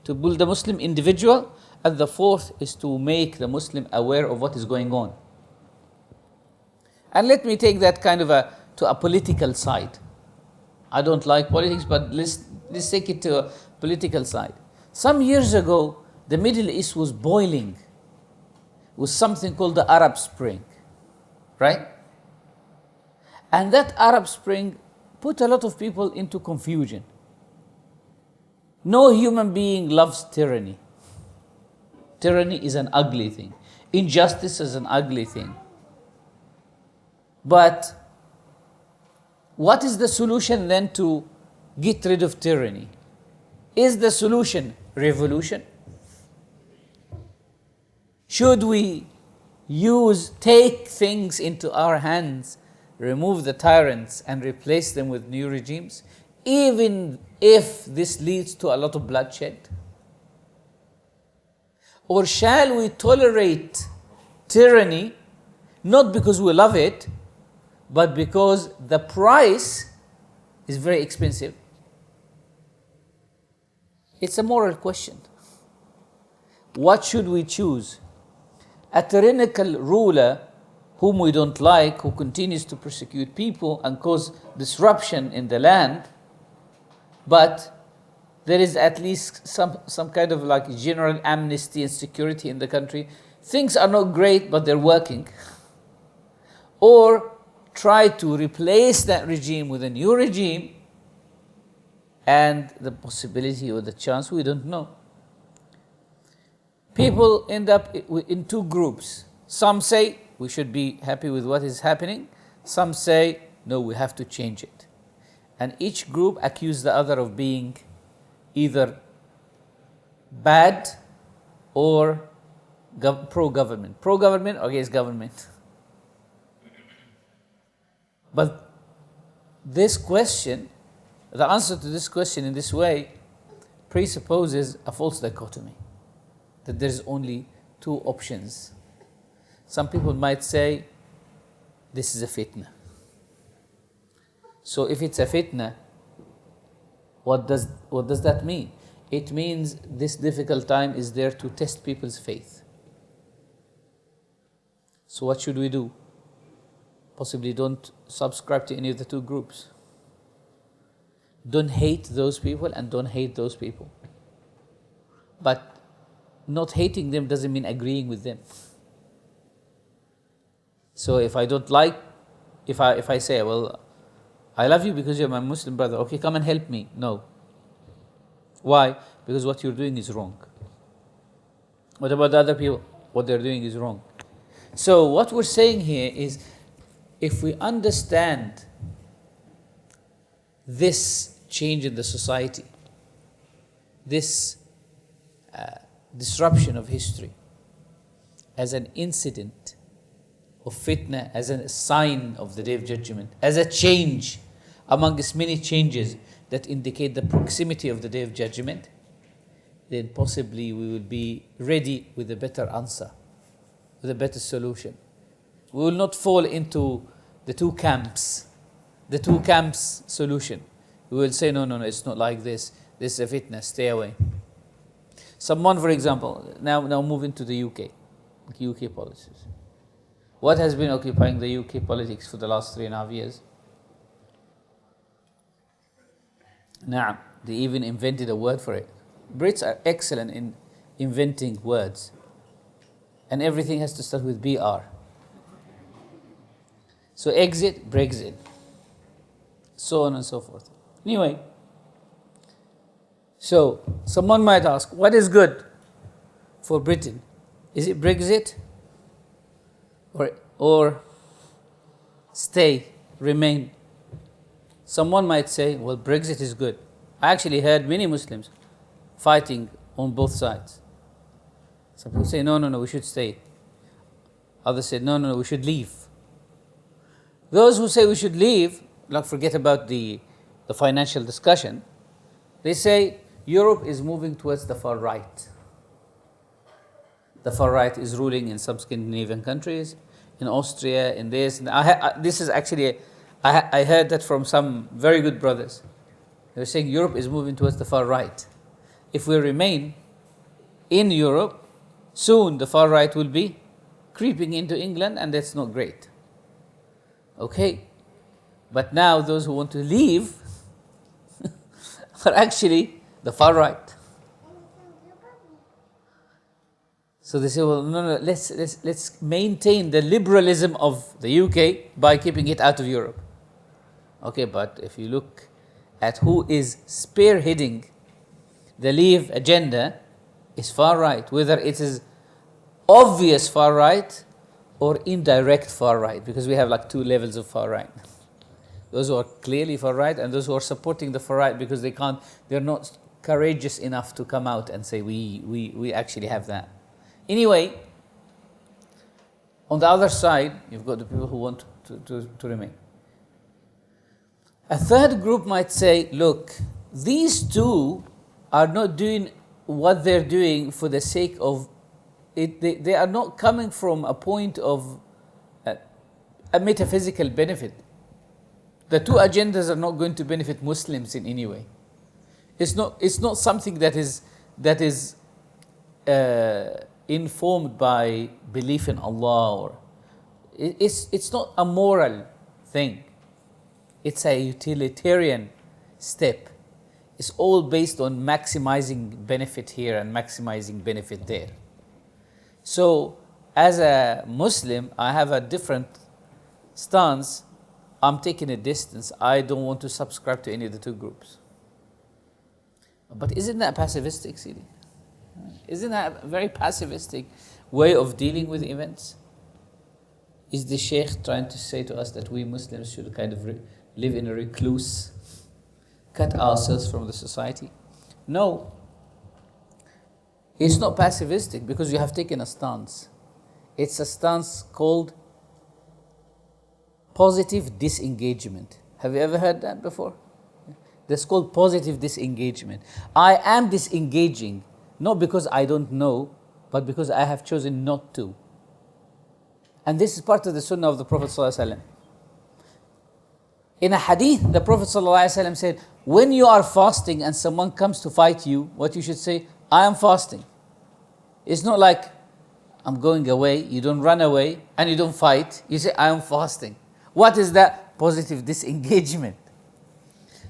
to build a Muslim individual, And the fourth is to make the Muslim aware of what is going on. And let me take that to a political side. I don't like politics, but let's take it to a political side. Some years ago, the Middle East was boiling with something called the Arab Spring, right? And that Arab Spring put a lot of people into confusion. No human being loves tyranny. Tyranny is an ugly thing. Injustice is an ugly thing. But what is the solution then to get rid of tyranny? Is the solution revolution? Should we take things into our hands, remove the tyrants and replace them with new regimes, even if this leads to a lot of bloodshed? Or shall we tolerate tyranny, not because we love it, but because the price is very expensive? It's a moral question. What should we choose? A tyrannical ruler whom we don't like, who continues to persecute people and cause disruption in the land, but there is at least some kind of like general amnesty and security in the country. Things are not great, but they're working. Or try to replace that regime with a new regime, and the possibility or the chance, we don't know. People end up in two groups. Some say we should be happy with what is happening. Some say, no, we have to change it. And each group accuses the other of being either bad or pro-government. Pro-government or against government. But this question, the answer to this question in this way presupposes a false dichotomy, that there's only two options. Some people might say, this is a fitna. So if it's a fitna, what does that mean? It means this difficult time is there to test people's faith. So what should we do? Possibly don't subscribe to any of the two groups. Don't hate those people and don't hate those people. But not hating them doesn't mean agreeing with them. So if I don't like, if I say, well, I love you because you're my Muslim brother, okay, come and help me. No. Why? Because what you're doing is wrong. What about the other people? What they're doing is wrong. So what we're saying here is, if we understand this change in the society, this disruption of history as an incident of fitna, as a sign of the Day of Judgment, as a change amongst many changes that indicate the proximity of the Day of Judgment, then possibly we will be ready with a better answer, with a better solution. We will not fall into the two camps solution. We will say, no, it's not like this. This is a fitna, stay away. Someone, for example, now moving to the UK policies. What has been occupying the UK politics for the last 3.5 years? Now, they even invented a word for it. Brits are excellent in inventing words. And everything has to start with BR. So exit, Brexit. So on and so forth. Anyway, so someone might ask, what is good for Britain? Is it Brexit or stay, remain? Someone might say, well, Brexit is good. I actually heard many Muslims fighting on both sides. Some people say, no, we should stay. Others say, no, we should leave. Those who say we should leave, like forget about the financial discussion. They say Europe is moving towards the far right. The far right is ruling in some Scandinavian countries, in Austria, in this. This is actually, I heard that from some very good brothers. They were saying Europe is moving towards the far right. If we remain in Europe, Soon the far right will be creeping into England, and that's not great. Okay? But now those who want to leave are actually the far right. So they say, well, no, let's maintain the liberalism of the UK by keeping it out of Europe. Okay, but if you look at who is spearheading the Leave agenda, is far right, whether it is obvious far right or indirect far right, because we have like two levels of far right. Those who are clearly far right and those who are supporting the far right because they're not courageous enough to come out and say we actually have that. Anyway, on the other side, you've got the people who want to remain. A third group might say, look, these two are not doing what they're doing for the sake of it. They are not coming from a point of a metaphysical benefit. The two agendas are not going to benefit Muslims in any way. It's not something that is informed by belief in Allah, or it's not a moral thing. It's a utilitarian step. It's all based on maximizing benefit here and maximizing benefit there. So, as a Muslim, I have a different stance. I'm taking a distance. I don't want to subscribe to any of the two groups. But isn't that passivistic, Sidi? Isn't that a very passivistic way of dealing with events? Is the Shaykh trying to say to us that we Muslims should kind of live in a recluse, cut ourselves from the society? No. It's not passivistic because you have taken a stance. It's a stance called positive disengagement. Have you ever heard that before? That's called positive disengagement. I am disengaging, not because I don't know, but because I have chosen not to. And this is part of the Sunnah of the Prophet ﷺ. In a hadith, the Prophet ﷺ said, when you are fasting and someone comes to fight you, what you should say, I am fasting. It's not like, I'm going away, you don't run away, and you don't fight. You say, I am fasting. What is that? Positive disengagement.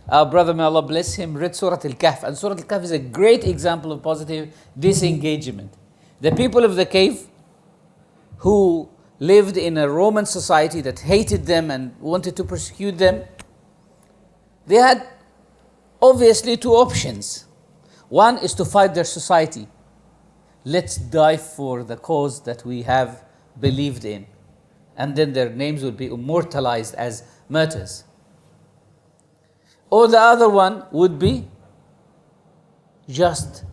Our brother, may Allah bless him, read Surah Al-Kahf. And Surah Al-Kahf is a great example of positive disengagement. The people of the cave who lived in a Roman society that hated them and wanted to persecute them, they had obviously two options. One is to fight their society. Let's die for the cause that we have believed in. And then their names will be immortalized as martyrs. Or the other one would be, just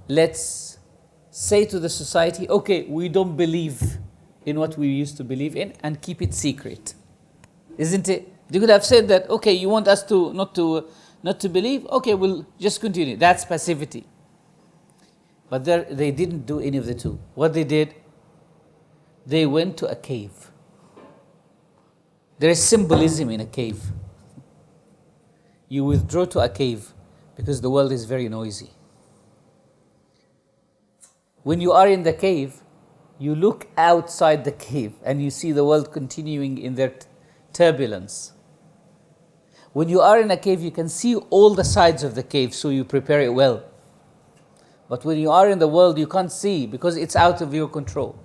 let's say to the society, okay, we don't believe in what we used to believe in and keep it secret. Isn't it? They could have said that, okay, you want us to not to believe? Okay, we'll just continue. That's passivity. But they didn't do any of the two. What they did, they went to a cave. There is symbolism in a cave. You withdraw to a cave because the world is very noisy. When you are in the cave, you look outside the cave and you see the world continuing in their turbulence. When you are in a cave, you can see all the sides of the cave, so you prepare it well. But when you are in the world, you can't see because it's out of your control.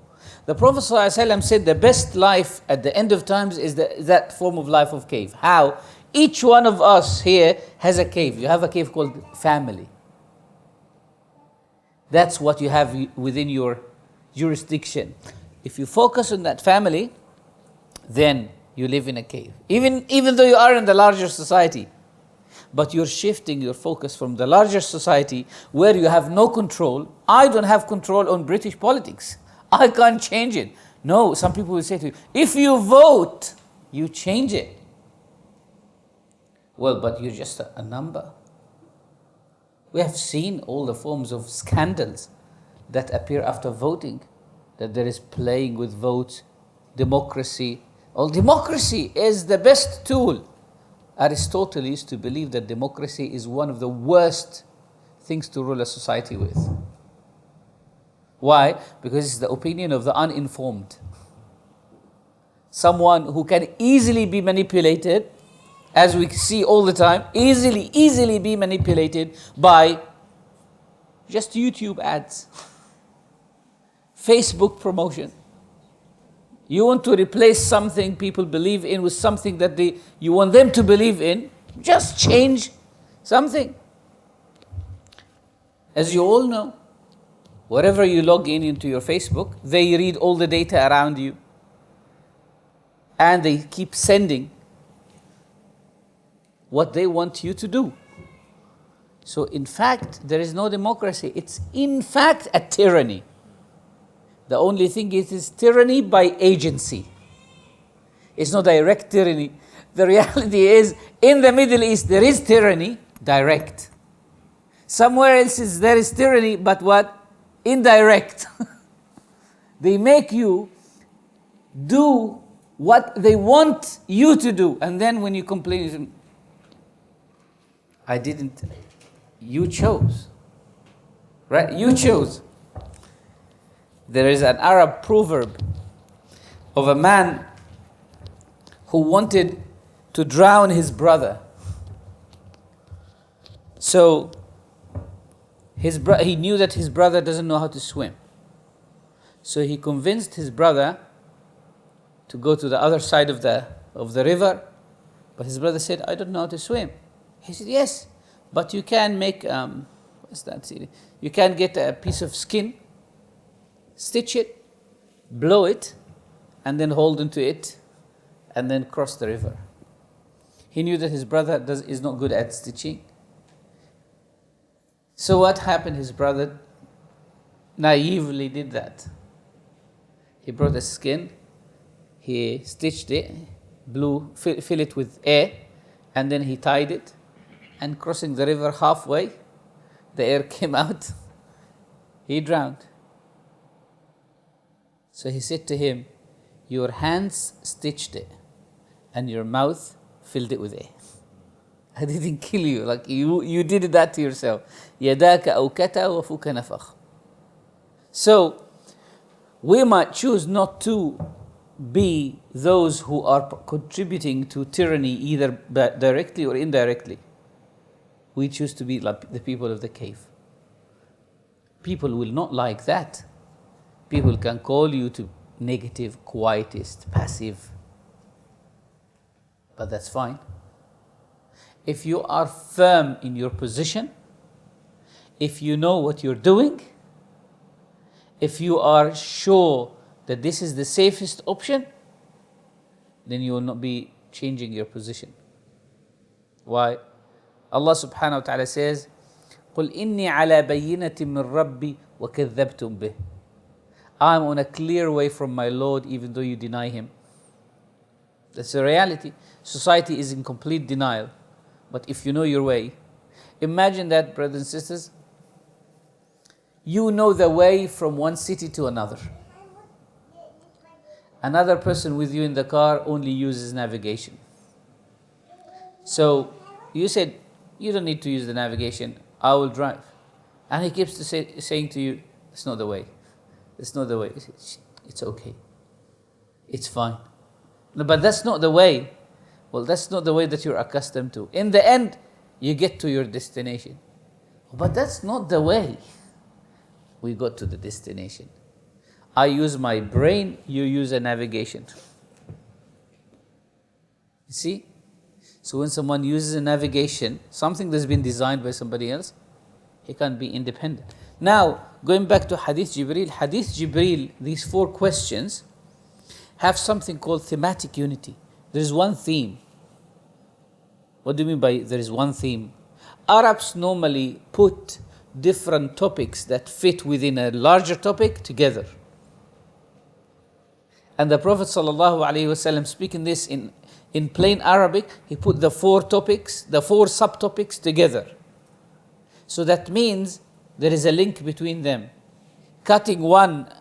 The Prophet ﷺ said the best life at the end of times is that form of life of cave. How? Each one of us here has a cave. You have a cave called family. That's what you have within your jurisdiction. If you focus on that family, then you live in a cave. Even though you are in the larger society. But you're shifting your focus from the larger society where you have no control. I don't have control on British politics. I can't change it. No, some people will say to you, if you vote, you change it. Well, but you're just a number. We have seen all the forms of scandals that appear after voting, that there is playing with votes, democracy. Well, democracy is the best tool. Aristotle used to believe that democracy is one of the worst things to rule a society with. Why? Because it's the opinion of the uninformed. Someone who can easily be manipulated, as we see all the time, easily be manipulated by just YouTube ads, Facebook promotion. You want to replace something people believe in with something that you want them to believe in, just change something. As you all know, wherever you log in into your Facebook, they read all the data around you. And they keep sending what they want you to do. So in fact, there is no democracy. It's in fact a tyranny. The only thing is, it's tyranny by agency. It's not direct tyranny. The reality is, in the Middle East, there is tyranny, direct. Somewhere else there is tyranny, but what? Indirect. They make you do what they want you to do. And then when you complain, you say, I didn't. You chose. Right? You chose. There is an Arab proverb of a man who wanted to drown his brother. So he knew that his brother doesn't know how to swim. So he convinced his brother to go to the other side of the river. But his brother said, I don't know how to swim. He said, yes, but you can make, what's that? You can get a piece of skin, stitch it, blow it, and then hold into it, and then cross the river. He knew that his brother is not good at stitching. So what happened? His brother naively did that. He brought a skin, he stitched it, fill it with air, and then he tied it, and crossing the river halfway, the air came out, he drowned. So he said to him, your hands stitched it, and your mouth filled it with air. I didn't kill you, like you did that to yourself. يَدَاكَ أَوْكَتَ وَفُكَ نَفَخ. So, we might choose not to be those who are contributing to tyranny either directly or indirectly. We choose to be like the people of the cave. People will not like that. People can call you to negative, quietist, passive. But that's fine. If you are firm in your position, if you know what you're doing, if you are sure that this is the safest option, then you will not be changing your position. Why? Allah subhanahu wa ta'ala says, قُلْ إِنِّي عَلَى بَيِّنَةٍ مِّن رَبِّي وَكَذَّبْتُمْ بِهِ. I'm on a clear way from my Lord, even though you deny Him. That's the reality. Society is in complete denial. But if you know your way, imagine that, brothers and sisters, you know the way from one city to another. Another person with you in the car only uses navigation. So you said, you don't need to use the navigation, I will drive. And he keeps saying to you, it's not the way. It's not the way. It's okay. It's fine. No, but that's not the way. Well, that's not the way that you're accustomed to. In the end, you get to your destination. But that's not the way. We got to the destination. I use my brain, you use a navigation. You see? So when someone uses a navigation, something that's been designed by somebody else, he can't be independent. Now, going back to Hadith Jibreel, these 4 questions have something called thematic unity. There is one theme. What do you mean by there is one theme? Arabs normally put different topics that fit within a larger topic together. And the Prophet ﷺ, speaking this in plain Arabic, he put the 4 topics, the 4 subtopics together. So that means there is a link between them. Cutting one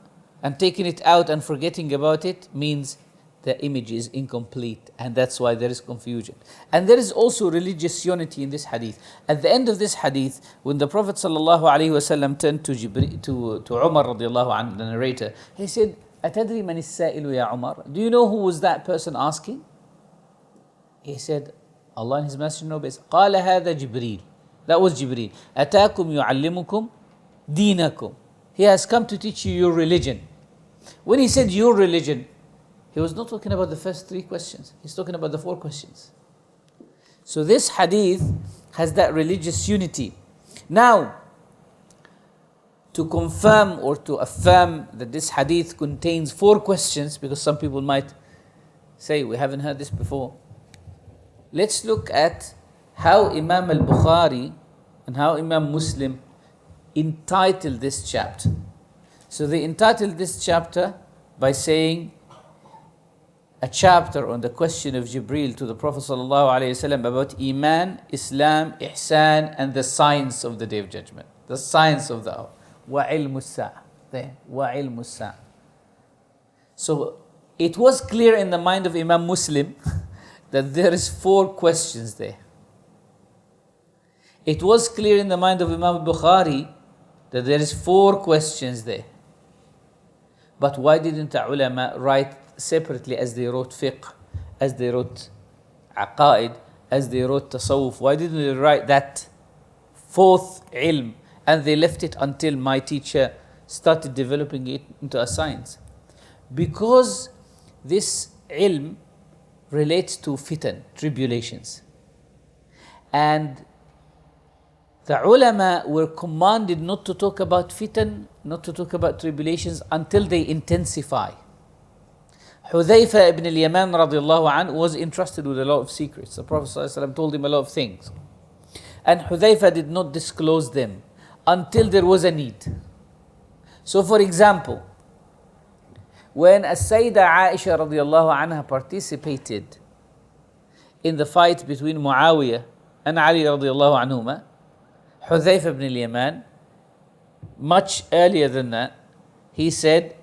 and taking it out and forgetting about it means the image is incomplete, and that's why there is confusion. And there is also religious unity in this hadith. At the end of this hadith, when the Prophet ﷺ turned to Umar radiallahu anhu, the narrator, he said, "Atadri man as-sa'ilu ya Umar?" Do you know who was that person asking? He said, Allah and His Messenger know best. قال هذا جبريل. That was Jibreel. أتاكم يعلمكم دينكم. He has come to teach you your religion. When he said your religion, he was not talking about the first 3 questions. He's talking about the 4 questions. So this hadith has that religious unity. Now, to confirm or to affirm that this hadith contains 4 questions, because some people might say, we haven't heard this before. Let's look at how Imam al-Bukhari and how Imam Muslim entitled this chapter. So they entitled this chapter by saying a chapter on the question of Jibreel to the Prophet ﷺ about Iman, Islam, Ihsan, and the science of the Day of Judgment. The science of the hour. وَعِلْمُ السَّاعَةِ. وَعِلْمُ السَّاعَةِ. So it was clear in the mind of Imam Muslim that there is 4 questions there. It was clear in the mind of Imam Bukhari that there is 4 questions there. But why didn't the ulama write separately as they wrote fiqh, as they wrote aqaid, as they wrote tasawwuf? Why didn't they write that 4th ilm and they left it until my teacher started developing it into a science? Because this ilm relates to fitan, tribulations. And the ulama were commanded not to talk about fitan, not to talk about tribulations until they intensify. Hudhayfa ibn al-Yaman radiallahu anhu was entrusted with a lot of secrets. The Prophet ﷺ told him a lot of things. And Hudhayfa did not disclose them until there was a need. So for example, when As-Sayyida Aisha radiallahu anha participated in the fight between Muawiyah and Ali radiallahu anhuma, Hudhayfa ibn al-Yaman, much earlier than that, he said,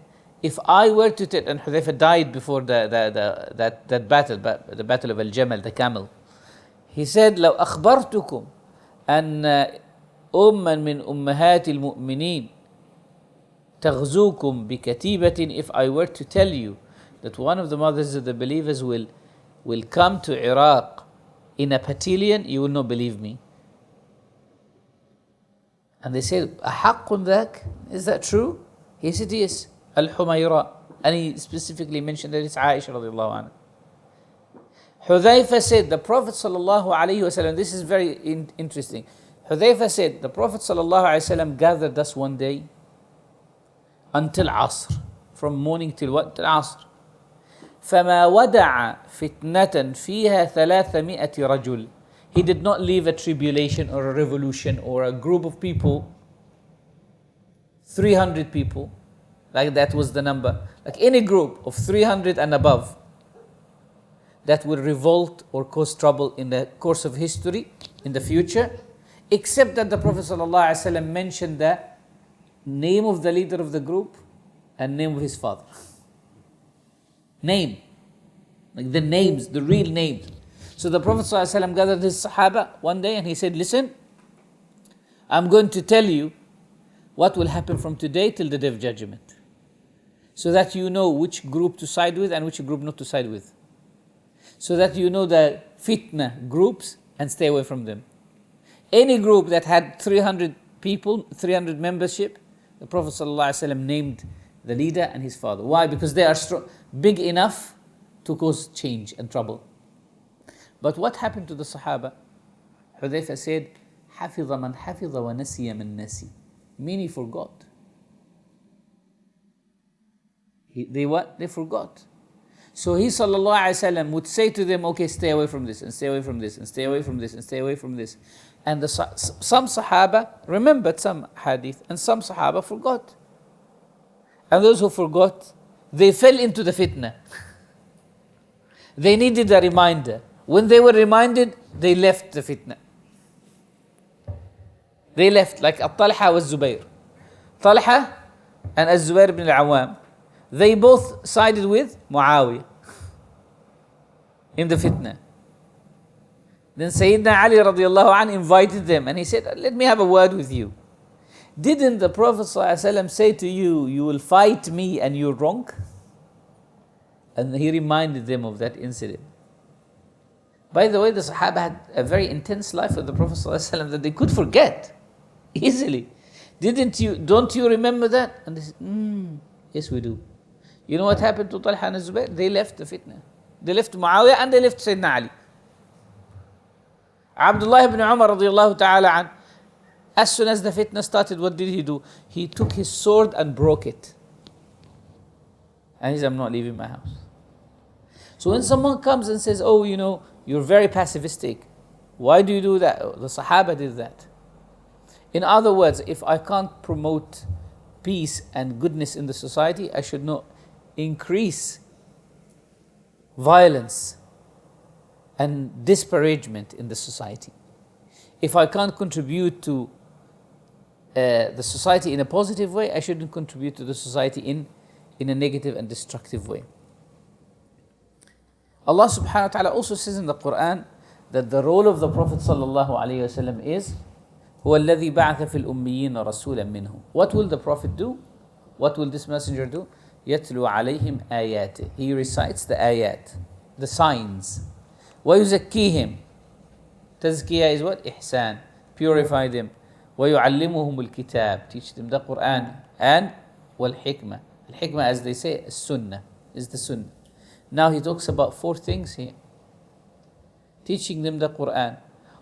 if I were to take, and Hudhayfa died before that battle, the battle of Al-Jamal, the camel. He said, لو أخبرتكم أن أما من أمهات المؤمنين تغزوكم بكتيبة, if I were to tell you that one of the mothers of the believers will come to Iraq in a battalion, you will not believe me. And they said, أحق ذاك? Is that true? He said, yes. Al-Humayra. And he specifically mentioned that it's Aisha radiallahu anha. Hudhayfa said, the Prophet sallallahu alayhi wasallam, this is very interesting. Hudhayfa said, the Prophet sallallahu alayhi wasallam gathered us one day until Asr. From morning till what? Till Asr. فما ودع فتنة فيها 300 رجل. He did not leave a tribulation or a revolution or a group of people, 300 people, like that was the number, like any group of 300 and above that will revolt or cause trouble in the course of history in the future, except that the Prophet ﷺ mentioned the name of the leader of the group and name of his father. Name, like the names, the real names. So the Prophet ﷺ gathered his Sahaba one day and he said, listen, I'm going to tell you what will happen from today till the Day of Judgment, so that you know which group to side with and which group not to side with, so that you know the fitna groups and stay away from them. Any group that had 300 people, 300 membership, the Prophet ﷺ named the leader and his father. Why? Because they are big enough to cause change and trouble. But what happened to the Sahaba? Hudhayfa said, حَفِظَ مَنْ حَفِظَ وَنَسِيَ مَنْ نَسِي. Meaning he forgot. They what? They forgot. So he sallallahu alayhi wasallam would say to them, okay, stay away from this and stay away from this and stay away from this and stay away from this. And some Sahaba remembered some hadith and some Sahaba forgot. And those who forgot, they fell into the fitna. They needed a reminder. When they were reminded, they left the fitna. They left, like Talha was Zubayr. Talha and Az-Zubayr ibn al-Awwam, they both sided with Muawiyah. in the fitna. Then Sayyidina Ali radiallahu anh invited them and he said, let me have a word with you. Didn't the Prophet ﷺ say to you, you will fight me and you're wrong? And he reminded them of that incident. By the way, the Sahaba had a very intense life with the Prophet ﷺ that they could forget easily. Don't you remember that? And they said, yes we do. You know what happened to Talha and Zubair? They left the fitna. They left Muawiyah and they left Sayyidina Ali. Abdullah ibn Umar radiallahu ta'ala an, as soon as the fitna started, what did he do? He took his sword and broke it. And he said, I'm not leaving my house. So when someone comes and says, oh, you know, you're very pacifistic, why do you do that? The Sahaba did that. In other words, if I can't promote peace and goodness in the society, I should not increase violence and disparagement in the society. If I can't contribute to the society in a positive way, I shouldn't contribute to the society in a negative and destructive way. Allah subhanahu wa ta'ala also says in the Quran that the role of the Prophet sallallahu alayhi wasallam is هو الذي بعث في الأميين رسولا منهم. What will the Prophet do? What will this messenger do? يتلو عليهم آياته. He recites the ayat, the signs. ويزكيهم. تزكية is what? إحسان. Purify them. ويعلمهم الكتاب. Teach them the Quran. And والحكمة. الحكمة, as they say, Sunnah is the Sunnah. Now he talks about 4 things here. Teaching them the Quran.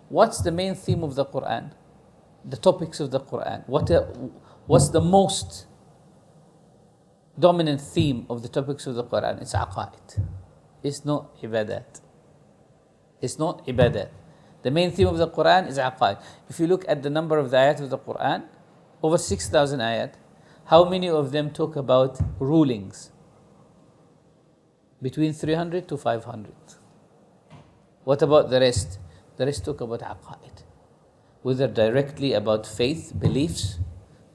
What's the main theme of the Quran? The topics of the Quran. What's the most dominant theme of the topics of the Quran? It's aqaid. It's not ibadat. It's not ibadat. The main theme of the Quran is aqaid. If you look at the number of the ayat of the Quran, over 6,000 ayat, how many of them talk about rulings? Between 300 to 500. What about the rest? The rest talk about aqaid, whether directly about faith, beliefs,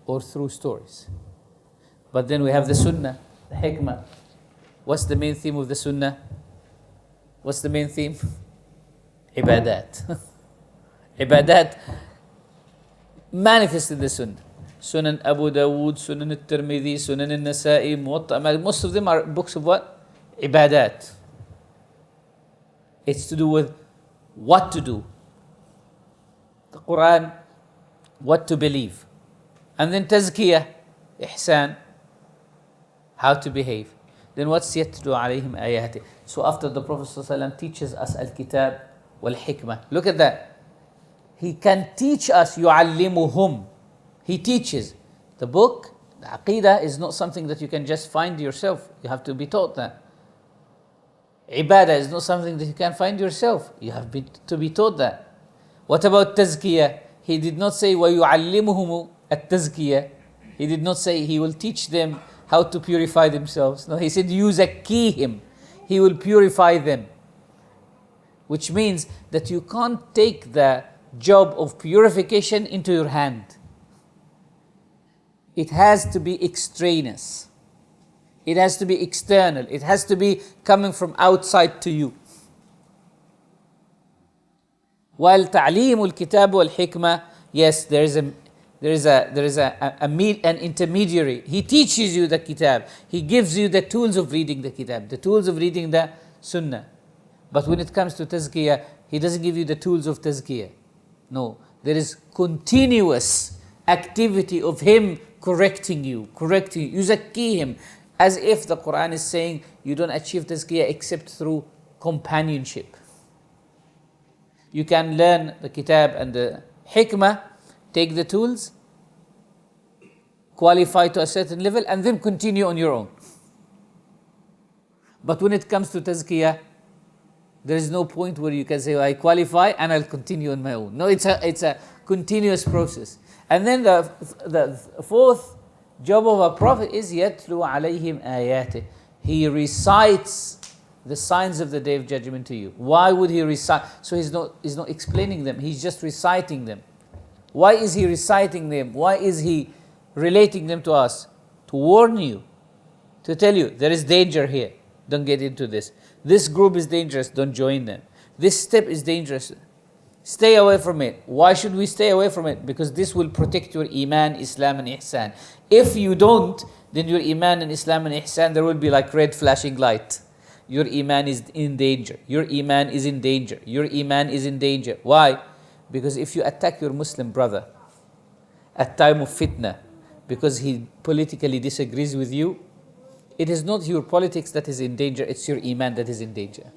or through stories. But then we have the Sunnah, the Hikmah. What's the main theme of the Sunnah? What's the main theme? Ibadat. Ibadat manifest in the Sunnah. Sunan Abu Dawood, Sunan al-Tirmidhi, Sunan al-Nasa'i, Muwatta. Most of them are books of what? Ibadat. It's to do with what to do. The Quran, what to believe. And then Tazkiyah, Ihsan, how to behave. Then what's yatlu alayhim ayati. So after the Prophet ﷺ teaches us al-kitab wal-hikmah. Look at that. He can teach us, yu'allimuhum. He teaches. The book, the aqidah, is not something that you can just find yourself. You have to be taught that. Ibadah is not something that you can find yourself. You have to be taught that. What about tazkiyah? He did not say وَيُعَلِّمُهُمُ التَّزْكِيَةِ. He did not say he will teach them how to purify themselves. No, he said يُزَكِّيهِمْ. He will purify them. Which means that you can't take the job of purification into your hand. It has to be extraneous. It has to be external. It has to be coming from outside to you. While تعليم الكتاب والحكمة, yes, there is an intermediary. He teaches you the kitab. He gives you the tools of reading the kitab, the tools of reading the sunnah. But when it comes to tazkiyah, he doesn't give you the tools of tazkiyah. No, there is continuous activity of him correcting you. Yuzakkihim. As if the Quran is saying you don't achieve tazkiyah except through companionship. You can learn the kitab and the hikmah, take the tools, qualify to a certain level, and then continue on your own. But when it comes to tazkiyah, there is no point where you can say, I qualify and I'll continue on my own. No, it's a continuous process. And then the fourth job of a prophet is yatlu alayhim ayatih. He recites the signs of the Day of Judgment to you. Why would he recite? So he's not explaining them. He's just reciting them. Why is he reciting them? Why is he relating them to us? To warn you, to tell you there is danger here. Don't get into this. This group is dangerous, don't join them. This step is dangerous, stay away from it. Why should we stay away from it? Because this will protect your Iman, Islam and Ihsan. If you don't, then your Iman and Islam and Ihsan, there will be like red flashing light. Your Iman is in danger. Your Iman is in danger. Your Iman is in danger. Why? Because if you attack your Muslim brother at time of fitna, because he politically disagrees with you, it is not your politics that is in danger, it's your Iman that is in danger.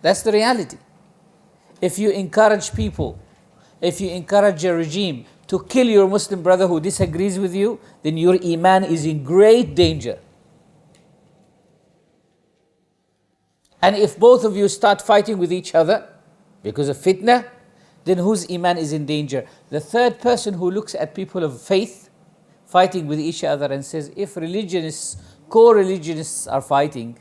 That's the reality. If you encourage people, if you encourage a regime to kill your Muslim brother who disagrees with you, then your Iman is in great danger. And if both of you start fighting with each other because of fitna, then whose Iman is in danger? The third person who looks at people of faith fighting with each other and says, if religionists, co-religionists are fighting,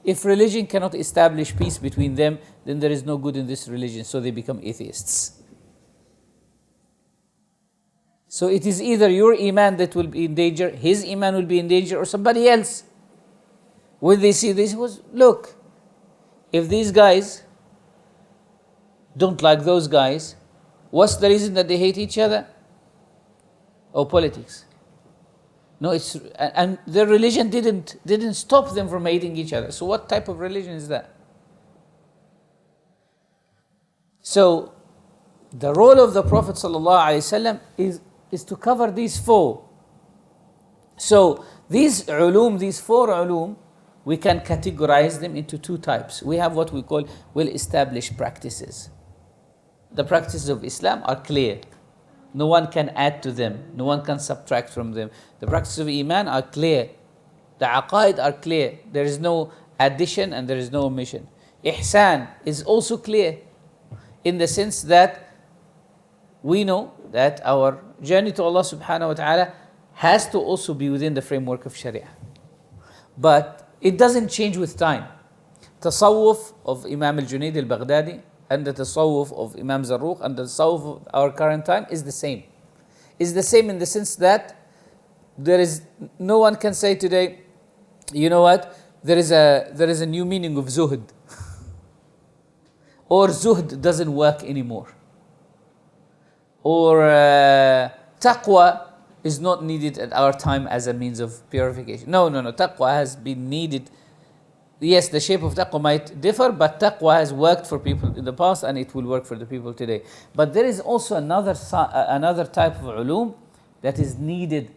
if religion cannot establish peace between them, then there is no good in this religion, so they become atheists. So it is either your Iman that will be in danger, his Iman will be in danger, or somebody else. When they see this, look, if these guys don't like those guys, what's the reason that they hate each other? Oh, politics. No, and their religion didn't stop them from hating each other. So what type of religion is that? So the role of the Prophet ﷺ is to cover these four. So these ulum, these four ulum, we can categorize them into two types. We have what we call well-established practices. The practices of Islam are clear. No one can add to them. No one can subtract from them. The practices of Iman are clear. The aqaid are clear. There is no addition and there is no omission. Ihsan is also clear in the sense that we know that our journey to Allah subhanahu wa ta'ala has to also be within the framework of Sharia. But it doesn't change with time. Tasawwuf of Imam al-Junayd al-Baghdadi and the tasawwuf of Imam Zarruq and the tasawwuf of our current time is the same. Is the same in the sense that no one can say today, you know what, there is a new meaning of zuhd. Or zuhd doesn't work anymore. Or taqwa is not needed at our time as a means of purification. No. Taqwa has been needed. Yes, the shape of taqwa might differ, but taqwa has worked for people in the past and it will work for the people today. But there is also another type of ulum that is needed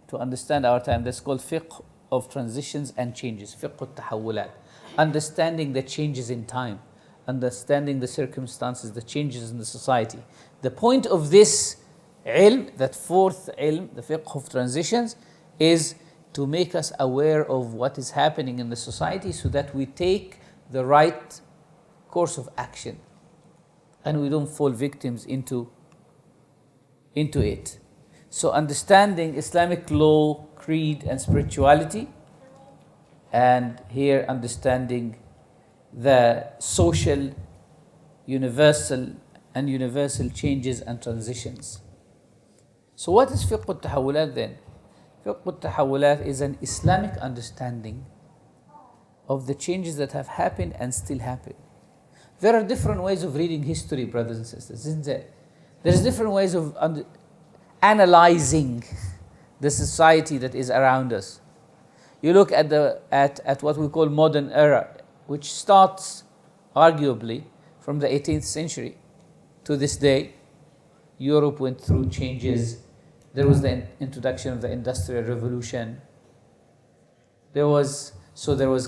to understand our time. That's called fiqh of transitions and changes. Fiqh al-tahawulat. Understanding the changes in time. Understanding the circumstances, the changes in the society. The point of this ilm, that fourth ilm, the fiqh of transitions, is to make us aware of what is happening in the society so that we take the right course of action and we don't fall victims into it. So understanding Islamic law, creed and spirituality, and here understanding the social, universal changes and transitions. So what is fiqh al-tahawulat then? Fiqh al-tahawulat is an Islamic understanding of the changes that have happened and still happen. There are different ways of reading history, brothers and sisters, isn't there? There's different ways of analyzing the society that is around us. You look at what we call modern era, which starts arguably from the 18th century to this day. Europe went through changes. There was the introduction of the Industrial Revolution. There was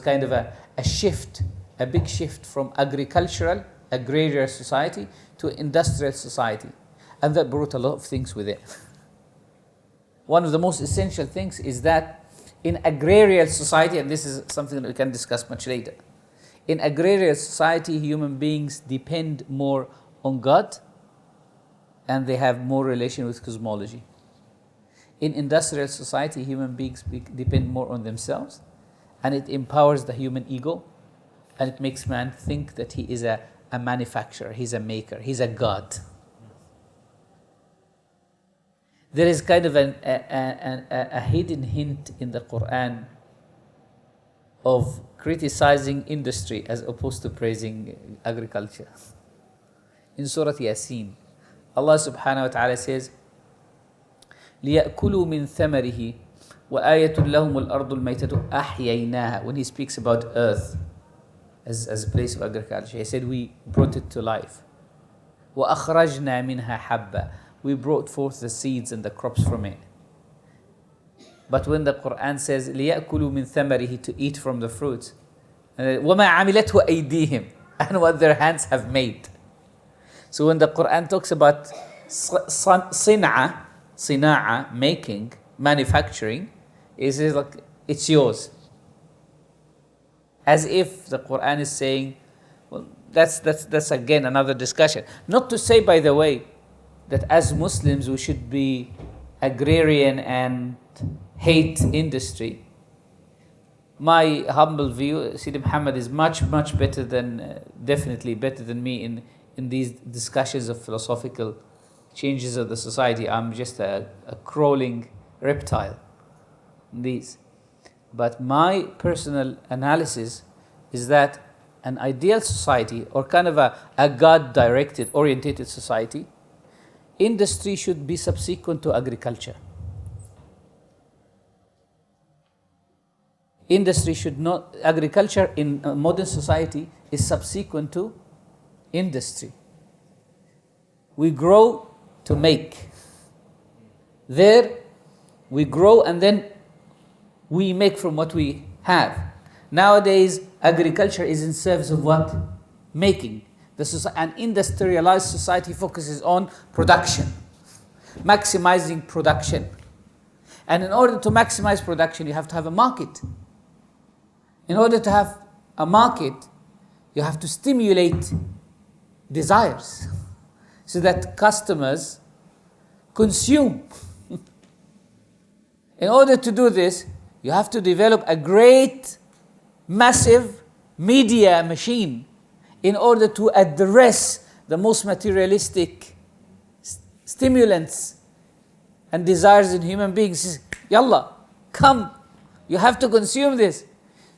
kind of a shift, a big shift from agrarian society to industrial society. And that brought a lot of things with it. One of the most essential things is that in agrarian society, and this is something that we can discuss much later, in agrarian society, human beings depend more on God and they have more relation with cosmology. In industrial society, human beings depend more on themselves, and it empowers the human ego, and it makes man think that he is a manufacturer, he's a maker, he's a god. There is kind of a hidden hint in the Quran of criticizing industry as opposed to praising agriculture. In Surah Yasin, Allah subhanahu wa ta'ala says, لِيَأْكُلُوا مِنْ ثَمَرِهِ وَآيَةٌ لَهُمُ الْأَرْضُ الْمَيْتَةُ أَحْيَيْنَاهَا. When he speaks about earth as a place of agriculture, he said, we brought it to life. وَأَخْرَجْنَا مِنْهَا حَبًّا. We brought forth the seeds and the crops from it. But when the Quran says, لِيَأْكُلُوا مِنْ ثَمَرِهِ, to eat from the fruits, وَمَا عَمِلَتْهُ أَيْدِيهِمْ, and what their hands have made. So when the Quran talks about صناعة, making, manufacturing, it says like, it's yours. As if the Quran is saying, well, that's again another discussion. Not to say, by the way, that as Muslims we should be agrarian and hate industry. My humble view, Sidi Muhammad is much better than, definitely better than me in these discussions of philosophical changes of the society. I'm just a crawling reptile in these. But my personal analysis is that an ideal society, or kind of a God-directed, orientated society, industry should be subsequent to agriculture. Industry should not, agriculture in a modern society is subsequent to industry. We grow to make. There, we grow and then we make from what we have. Nowadays, agriculture is in service of what? Making. An industrialized society focuses on production, maximizing production. And in order to maximize production, you have to have a market. In order to have a market, you have to stimulate desires so that customers consume. In order to do this, you have to develop a great, massive media machine in order to address the most materialistic stimulants and desires in human beings. Yalla, come, you have to consume this.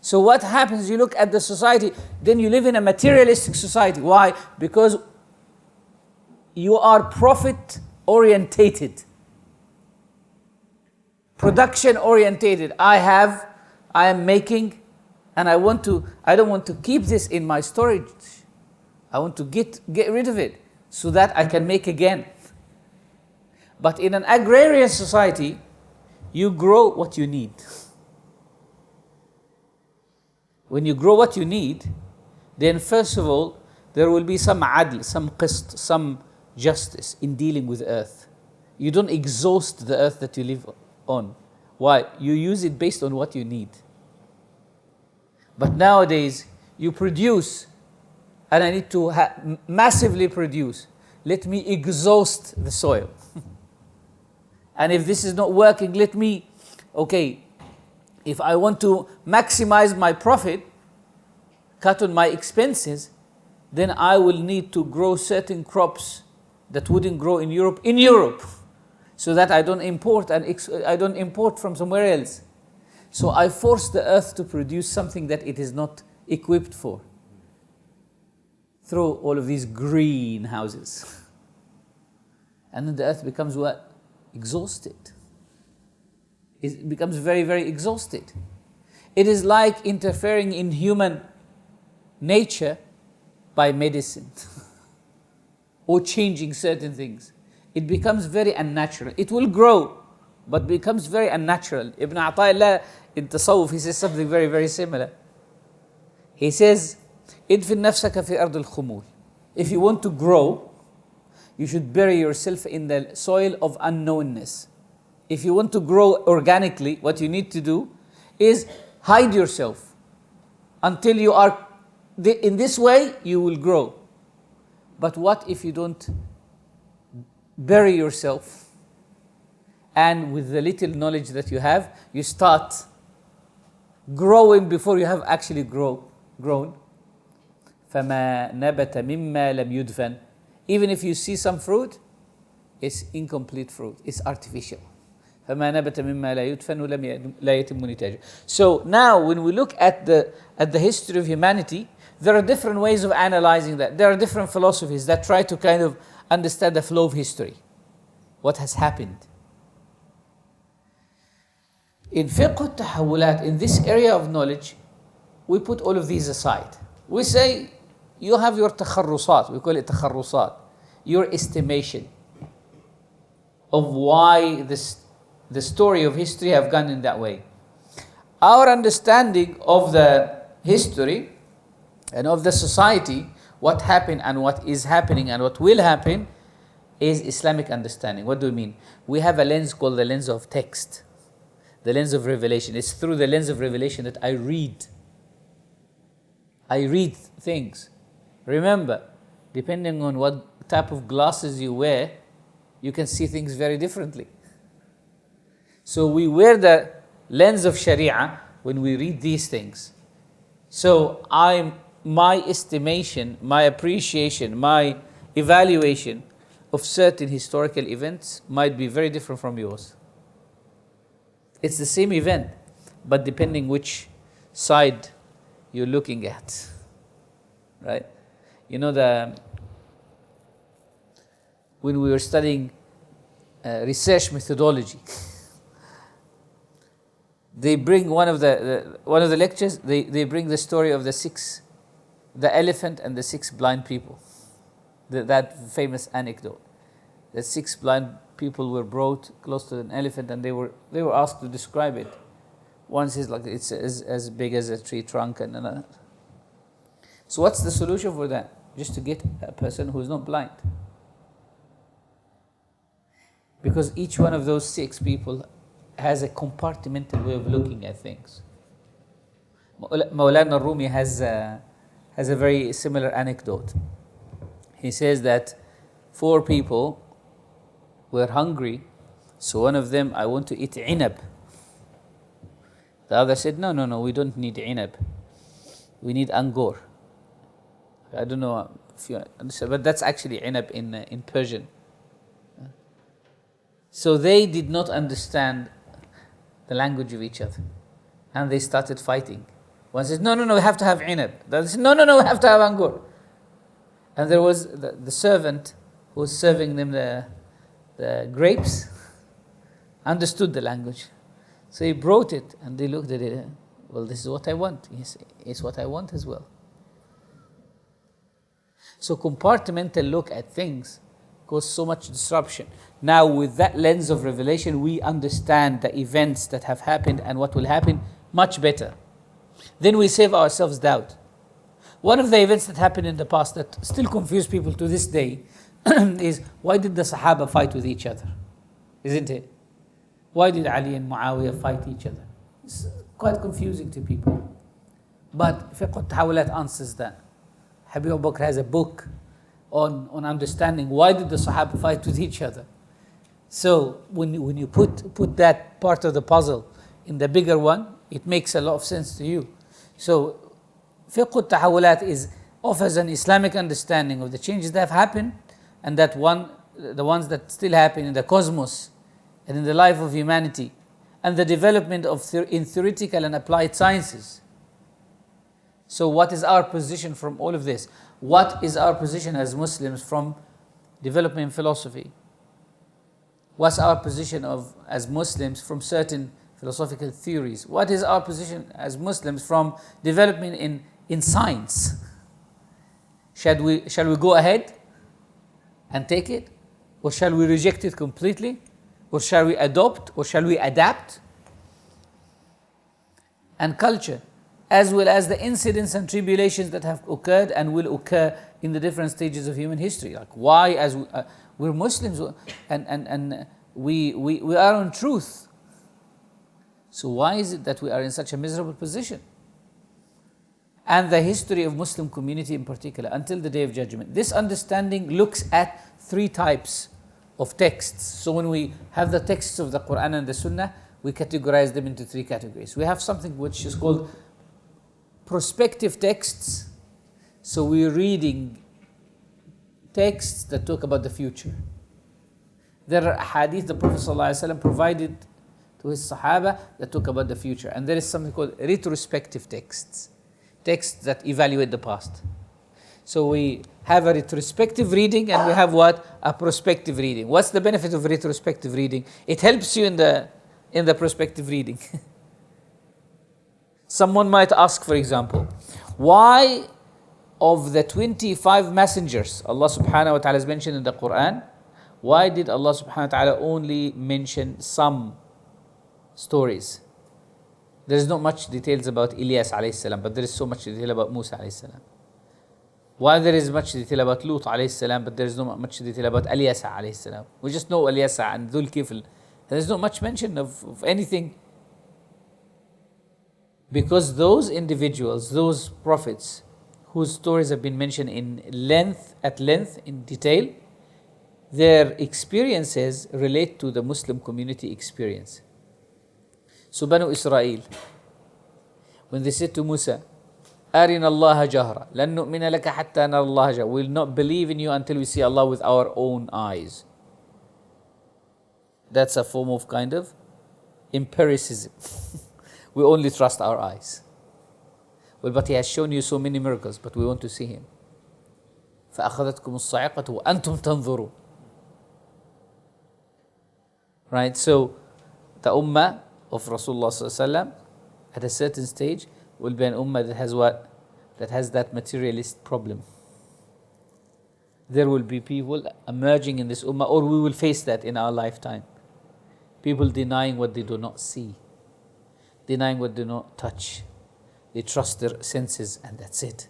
So what happens, you look at the society, then you live in a materialistic society. Why? Because you are profit orientated, production orientated. I am making, and I don't want to keep this in my storage. I want to get rid of it so that I can make again. But in an agrarian society, you grow what you need. When you grow what you need, then first of all, there will be some adl, some qist, some justice in dealing with earth. You don't exhaust the earth that you live on. Why? You use it based on what you need. But nowadays, you produce, and I need to massively produce. Let me exhaust the soil. And if this is not working, if I want to maximize my profit, cut on my expenses, then I will need to grow certain crops that wouldn't grow in Europe, so that I don't import I don't import from somewhere else. So I force the earth to produce something that it is not equipped for, through all of these greenhouses. And then the earth becomes what? Exhausted. It becomes very exhausted. It is like interfering in human nature by medicine or changing certain things. It becomes very unnatural. It will grow, but becomes very unnatural. Ibn Ata'illah in Tasawwuf, he says something very similar. He says, "Idfin nafsaka fi ard al-khumul." If you want to grow, you should bury yourself in the soil of unknownness. If you want to grow organically, what you need to do is hide yourself until you are, in this way you will grow. But what if you don't bury yourself, and with the little knowledge that you have, you start growing before you have actually grown? فَمَا نَبَتَ مِمَّا لَمْ يُدْفَنْ. Even if you see some fruit, it's incomplete fruit, it's artificial. فما نبت مما لا يدفن لا يتم نتاجه. So now when we look at the history of humanity, there are different ways of analyzing that. There are different philosophies that try to kind of understand the flow of history, what has happened. In fiqh al-tahawulat, in this area of knowledge, we put all of these aside. We say, you have your takharrusat, we call it takharrusat, your estimation of why the story of history have gone in that way. Our understanding of the history and of the society, what happened and what is happening and what will happen, is Islamic understanding. What do we mean? We have a lens called the lens of text, the lens of revelation. It's through the lens of revelation that I read things. Remember, depending on what type of glasses you wear, you can see things very differently. So we wear the lens of Sharia when we read these things. So my estimation, my appreciation, my evaluation of certain historical events might be very different from yours. It's the same event, but depending which side you're looking at, right? You know, when we were studying research methodology, they bring one of the lectures. They bring the story of the elephant and the 6 blind people. That famous anecdote. The 6 blind people were brought close to an elephant, and they were asked to describe it. One says like it's as big as a tree trunk, and another. So what's the solution for that? Just to get a person who is not blind. Because each one of those 6 people has a compartmental way of looking at things. Maulana Rumi has a very similar anecdote. He says that 4 people were hungry, so one of them, I want to eat inab. The other said, no, we don't need inab. We need angor. I don't know if you understand, but that's actually inab in Persian. So they did not understand the language of each other, and they started fighting. One says, no, we have to have inab. The other said, no, we have to have angor. And there was the servant who was serving them the grapes, understood the language. So he brought it, and they looked at it. Well, this is what I want. Yes, it's what I want as well. So compartmental look at things cause so much disruption. Now, with that lens of revelation, we understand the events that have happened and what will happen much better. Then we save ourselves doubt. One of the events that happened in the past that still confuse people to this day is, why did the Sahaba fight with each other? Isn't it? Why did Ali and Muawiyah fight each other? It's quite confusing to people. But Fiqh al-Tahawulat answers that. Habib Abu Bakr has a book on understanding why did the Sahaba fight with each other. So when you put that part of the puzzle in the bigger one, it makes a lot of sense to you. So Fiqh al-Tahawulat offers an Islamic understanding of the changes that have happened, and the ones that still happen in the cosmos and in the life of humanity, and the development in theoretical and applied sciences. So what is our position from all of this? What is our position as Muslims from development in philosophy? What's our position as Muslims from certain philosophical theories? What is our position as Muslims from development in science? Shall we go ahead and take it? Or shall we reject it completely? Or shall we adopt? Or shall we adapt? And culture, as well as the incidents and tribulations that have occurred and will occur in the different stages of human history. Like why, as we're Muslims and we are on truth. So why is it that we are in such a miserable position? And the history of Muslim community in particular, until the Day of Judgment. This understanding looks at 3 types of texts. So when we have the texts of the Quran and the Sunnah, we categorize them into 3 categories. We have something which is called prospective texts. So we're reading texts that talk about the future. There are hadith the Prophet ﷺ provided to his Sahaba that talk about the future. And there is something called retrospective texts, texts that evaluate the past. So we have a retrospective reading and we have what? A prospective reading. What's the benefit of retrospective reading? It helps you in the prospective reading. Someone might ask, for example, why of the 25 messengers Allah subhanahu wa ta'ala has mentioned in the Quran, why did Allah subhanahu wa ta'ala only mention some stories? There is not much details about Ilyas alayhi salam, but there is so much detail about Musa alayhi salam. Why there is much detail about Lut alayhi salam, but there is not much detail about Ilyasa alayhi salam. We just know Ilyasa and Dhul Kifl. There is not much mention of anything. Because those individuals, those prophets, whose stories have been mentioned at length, in detail, their experiences relate to the Muslim community experience. So Banu Israel, when they said to Musa, أَرِنَا اللَّهَ جَهْرًا لَن نُؤْمِنَ لَكَ حَتَّى نَرَى اللَّهَ جَهْرًا, we will not believe in you until we see Allah with our own eyes. That's a form of kind of empiricism. We only trust our eyes. Well, but He has shown you so many miracles, but we want to see Him. فَأَخَذَتْكُمُ الصَّاعِقَةُ وَأَنْتُمْ تَنْظُرُونَ. Right, so the ummah of Rasulullah sallallahu alaihi wasallam at a certain stage will be an ummah that has what? That has that materialist problem. There will be people emerging in this ummah, or we will face that in our lifetime. People denying what they do not see, denying what they do not touch. They trust their senses and that's it.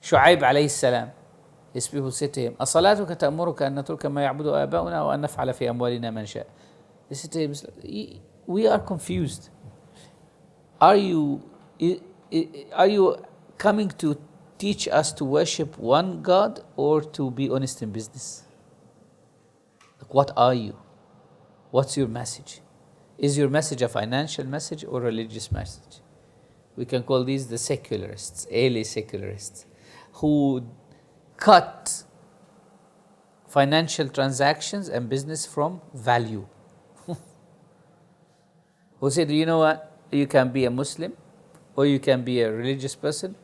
Shu'aib alayhi salam, his people said to him, أَصَلَاتُكَ تَأْمُرُكَ أَن نَتْرُكَ مَا يَعْبُدُ آبَاؤُنَا وَأَن نَفْعَلَ فِي أَمْوَالِنَا مَا نَشَاءُ. They said to him, we are confused. Are you coming to teach us to worship one God or to be honest in business? Like, what are you? What's your message? Is your message a financial message or a religious message? We can call these the secularists, early secularists, who cut financial transactions and business from value. Who said, you know what? You can be a Muslim or you can be a religious person,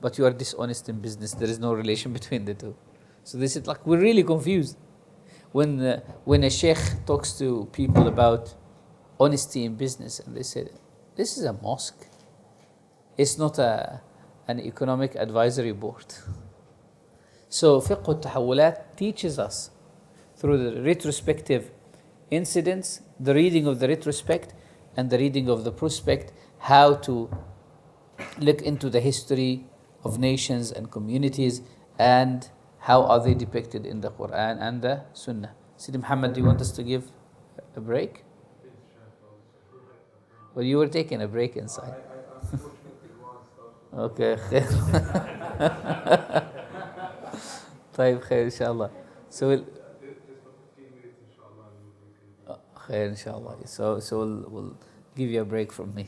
but you are dishonest in business. There is no relation between the two. So they said, like, we're really confused. When a sheikh talks to people about honesty in business, and they said, this is a mosque. It's not an economic advisory board. So fiqh al-tahawulat teaches us through the retrospective incidents, the reading of the retrospect and the reading of the prospect, how to look into the history of nations and communities and how are they depicted in the Quran and the Sunnah. Sidi Muhammad, do you want us to give a break? Well, you were taking a break inside. Okay. طيب خير إن شاء الله. So we'll خير إن شاء الله. So we'll give you a break from me.